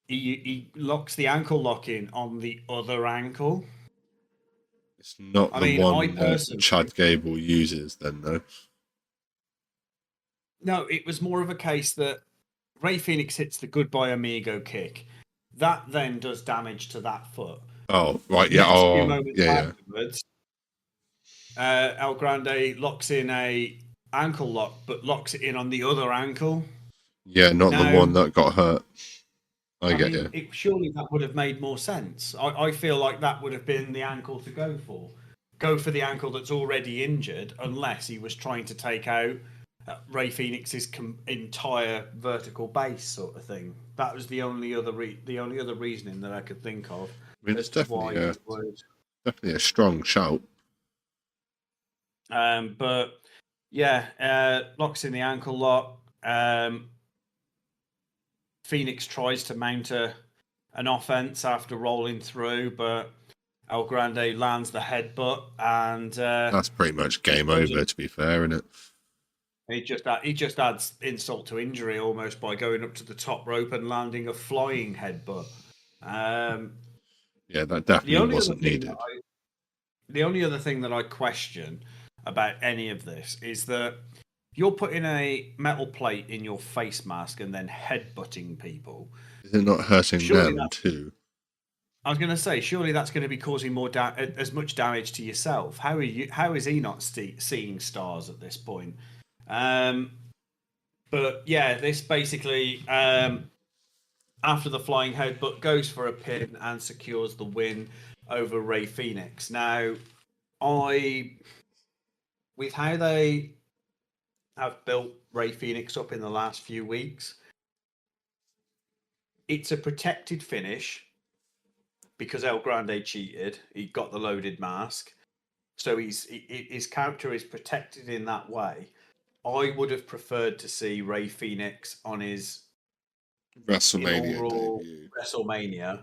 he locks the ankle lock in on the other ankle. It's not I the mean, I one that personally, Chad Gable uses, then, though. no, it was more of a case that Ray Phoenix hits the goodbye amigo kick. That then does damage to that foot. Oh, right, yeah. Next few Oh, moments yeah, afterwards, El Grande locks in a ankle lock, but locks it in on the other ankle. yeah. Not the Now, one that got hurt. I I get mean, you. surely that would have made more sense. I feel like that would have been the ankle to go for. Go for the ankle that's already injured, unless he was trying to take out Ray Phoenix's entire vertical base, sort of thing. That was the only other reasoning that I could think of I mean, as it's to why he would. definitely a strong shout. But yeah, locks in the ankle lock. Phoenix tries to mount an offense after rolling through, but El Grande lands the headbutt, and That's pretty much game over, to be fair, isn't it? he just adds insult to injury almost by going up to the top rope and landing a flying headbutt. Yeah, that The definitely only other wasn't thing needed. the only other thing that I question about any of this is that you're putting a metal plate in your face mask and then headbutting people. Is it not hurting Surely them too? I was going to say, surely that's going to be causing more as much damage to yourself. How are you? How is he not seeing stars at this point? Um, but yeah, this basically after the flying headbutt goes for a pin and secures the win over Ray Phoenix. Now, with how they have built Ray Phoenix up in the last few weeks, it's a protected finish because El Grande cheated. He got the loaded mask. So his character is protected in that way. I would have preferred to see Ray Phoenix on his WrestleMania inaugural debut. WrestleMania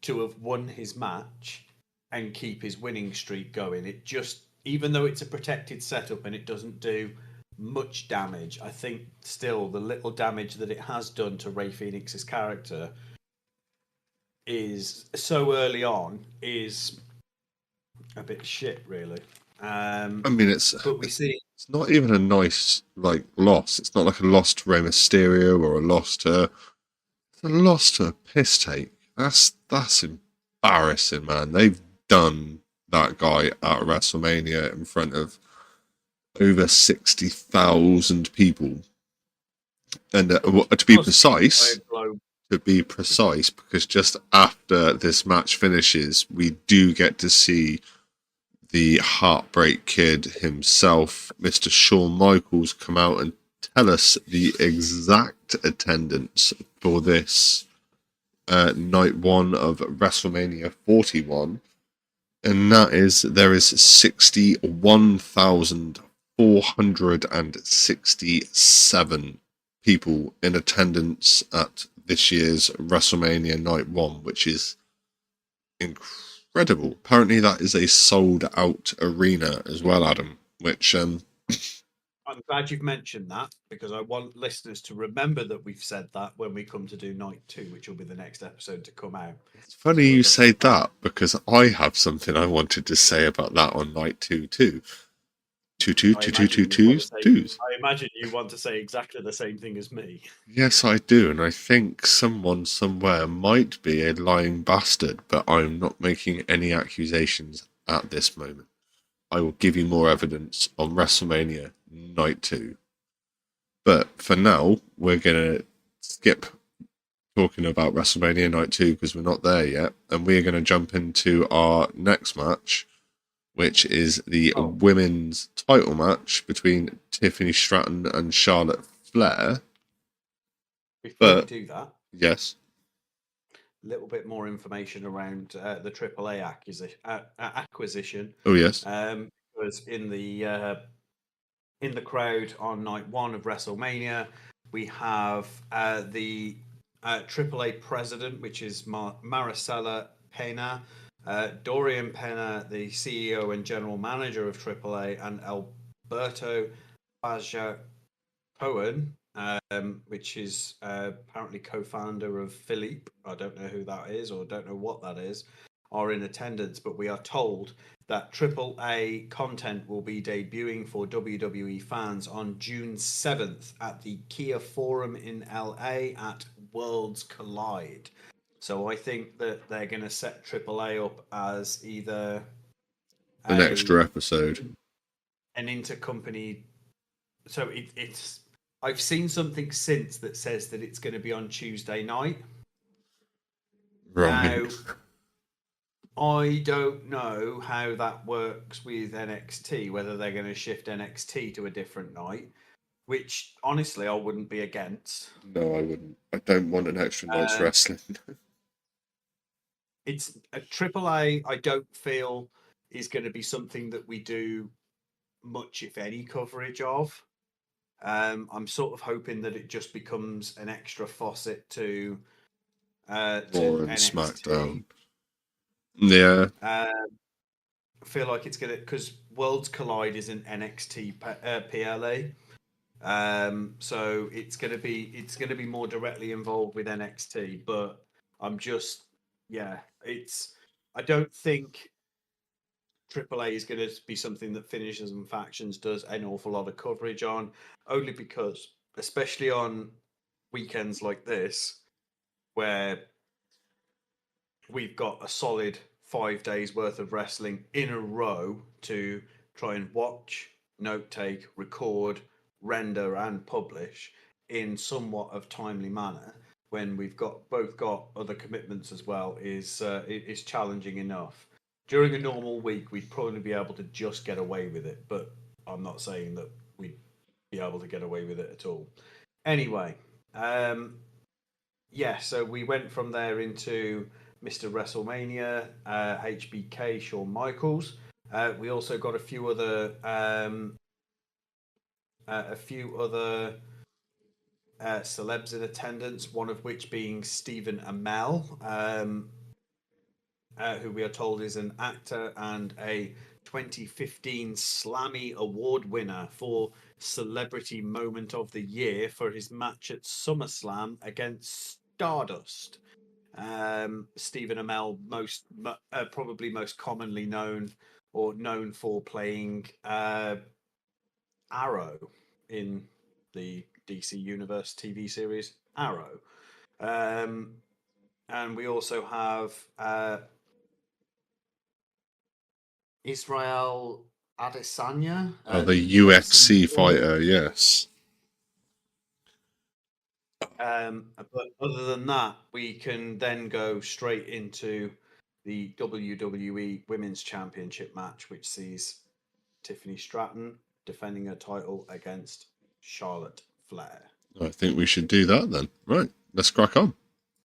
to have won his match and keep his winning streak going. It just, even though it's a protected setup and it doesn't do much damage, I think still the little damage that it has done to Ray Phoenix's character is so early on is a bit shit, really. I mean, But we see it's not even a nice loss. It's not like a loss to Rey Mysterio or a loss to a piss take. That's embarrassing, man. They've done that guy at WrestleMania in front of over 60,000 people, and to be precise, because just after this match finishes, we do get to see the Heartbreak Kid himself, Mr. Shawn Michaels, come out and tell us the exact attendance for this night one of WrestleMania 41. And that is, there is 61,467 people in attendance at this year's WrestleMania Night 1, which is incredible. Apparently that is a sold out arena as well, Adam, which I'm glad you've mentioned that because I want listeners to remember that we've said that when we come to do night 2, which will be the next episode to come out. It's funny you say that because I have something I wanted to say about that on night 2 too. Twos. I imagine you want to say exactly the same thing as me. Yes, I do, and I think someone somewhere might be a lying bastard, but I'm not making any accusations at this moment. I will give you more evidence on WrestleMania Night 2. But for now, we're going to skip talking about WrestleMania Night 2 because we're not there yet, and we're going to jump into our next match, which is the women's title match between Tiffany Stratton and Charlotte Flair. Before we do that, yes, little bit more information around the AAA acquisition. Oh yes. Was in the crowd on night one of WrestleMania. We have the AAA president, which is Maricela Pena, Dorian Pena, the CEO and general manager of AAA, and Alberto Baja Cohen, which is apparently co-founder of Philippe. I don't know who that is, or don't know what that is, are in attendance. But we are told that AAA content will be debuting for WWE fans on June 7th at the Kia Forum in LA at Worlds Collide. So I think that they're going to set AAA up as either an extra episode, an intercompany. So it's. I've seen something since that says that it's going to be on Tuesday night. Right. Now, I don't know how that works with NXT, whether they're going to shift NXT to a different night, which honestly I wouldn't be against. No, I wouldn't. I don't want an extra night's wrestling. It's a AAA. I don't feel is going to be something that we do much, if any, coverage of. I'm sort of hoping that it just becomes an extra faucet to Raw and NXT. SmackDown. Yeah. I feel like it's gonna, because Worlds Collide is an NXT PLA, so it's gonna be more directly involved with NXT. But I'm just, I don't think AAA is going to be something that Finishers and Factions does an awful lot of coverage on, only because, especially on weekends like this, where we've got a solid 5 days worth of wrestling in a row to try and watch, note take, record, render, and publish in somewhat of timely manner, when we've both got other commitments as well, is challenging enough. During a normal week, we'd probably be able to just get away with it, but I'm not saying that we'd be able to get away with it at all. Anyway, so we went from there into Mr. WrestleMania, HBK, Shawn Michaels. We also got a few other celebs in attendance. One of which being Stephen Amell, who we are told is an actor and a 2015 Slammy Award winner for Celebrity Moment of the Year for his match at SummerSlam against Stardust. Stephen Amell, probably most commonly known for playing Arrow in the DC Universe TV series Arrow. And we also have Israel Adesanya. The UFC fighter, yes. But other than that, we can then go straight into the WWE Women's Championship match, which sees Tiffany Stratton defending her title against Charlotte Flair. I think we should do that then. Right, let's crack on.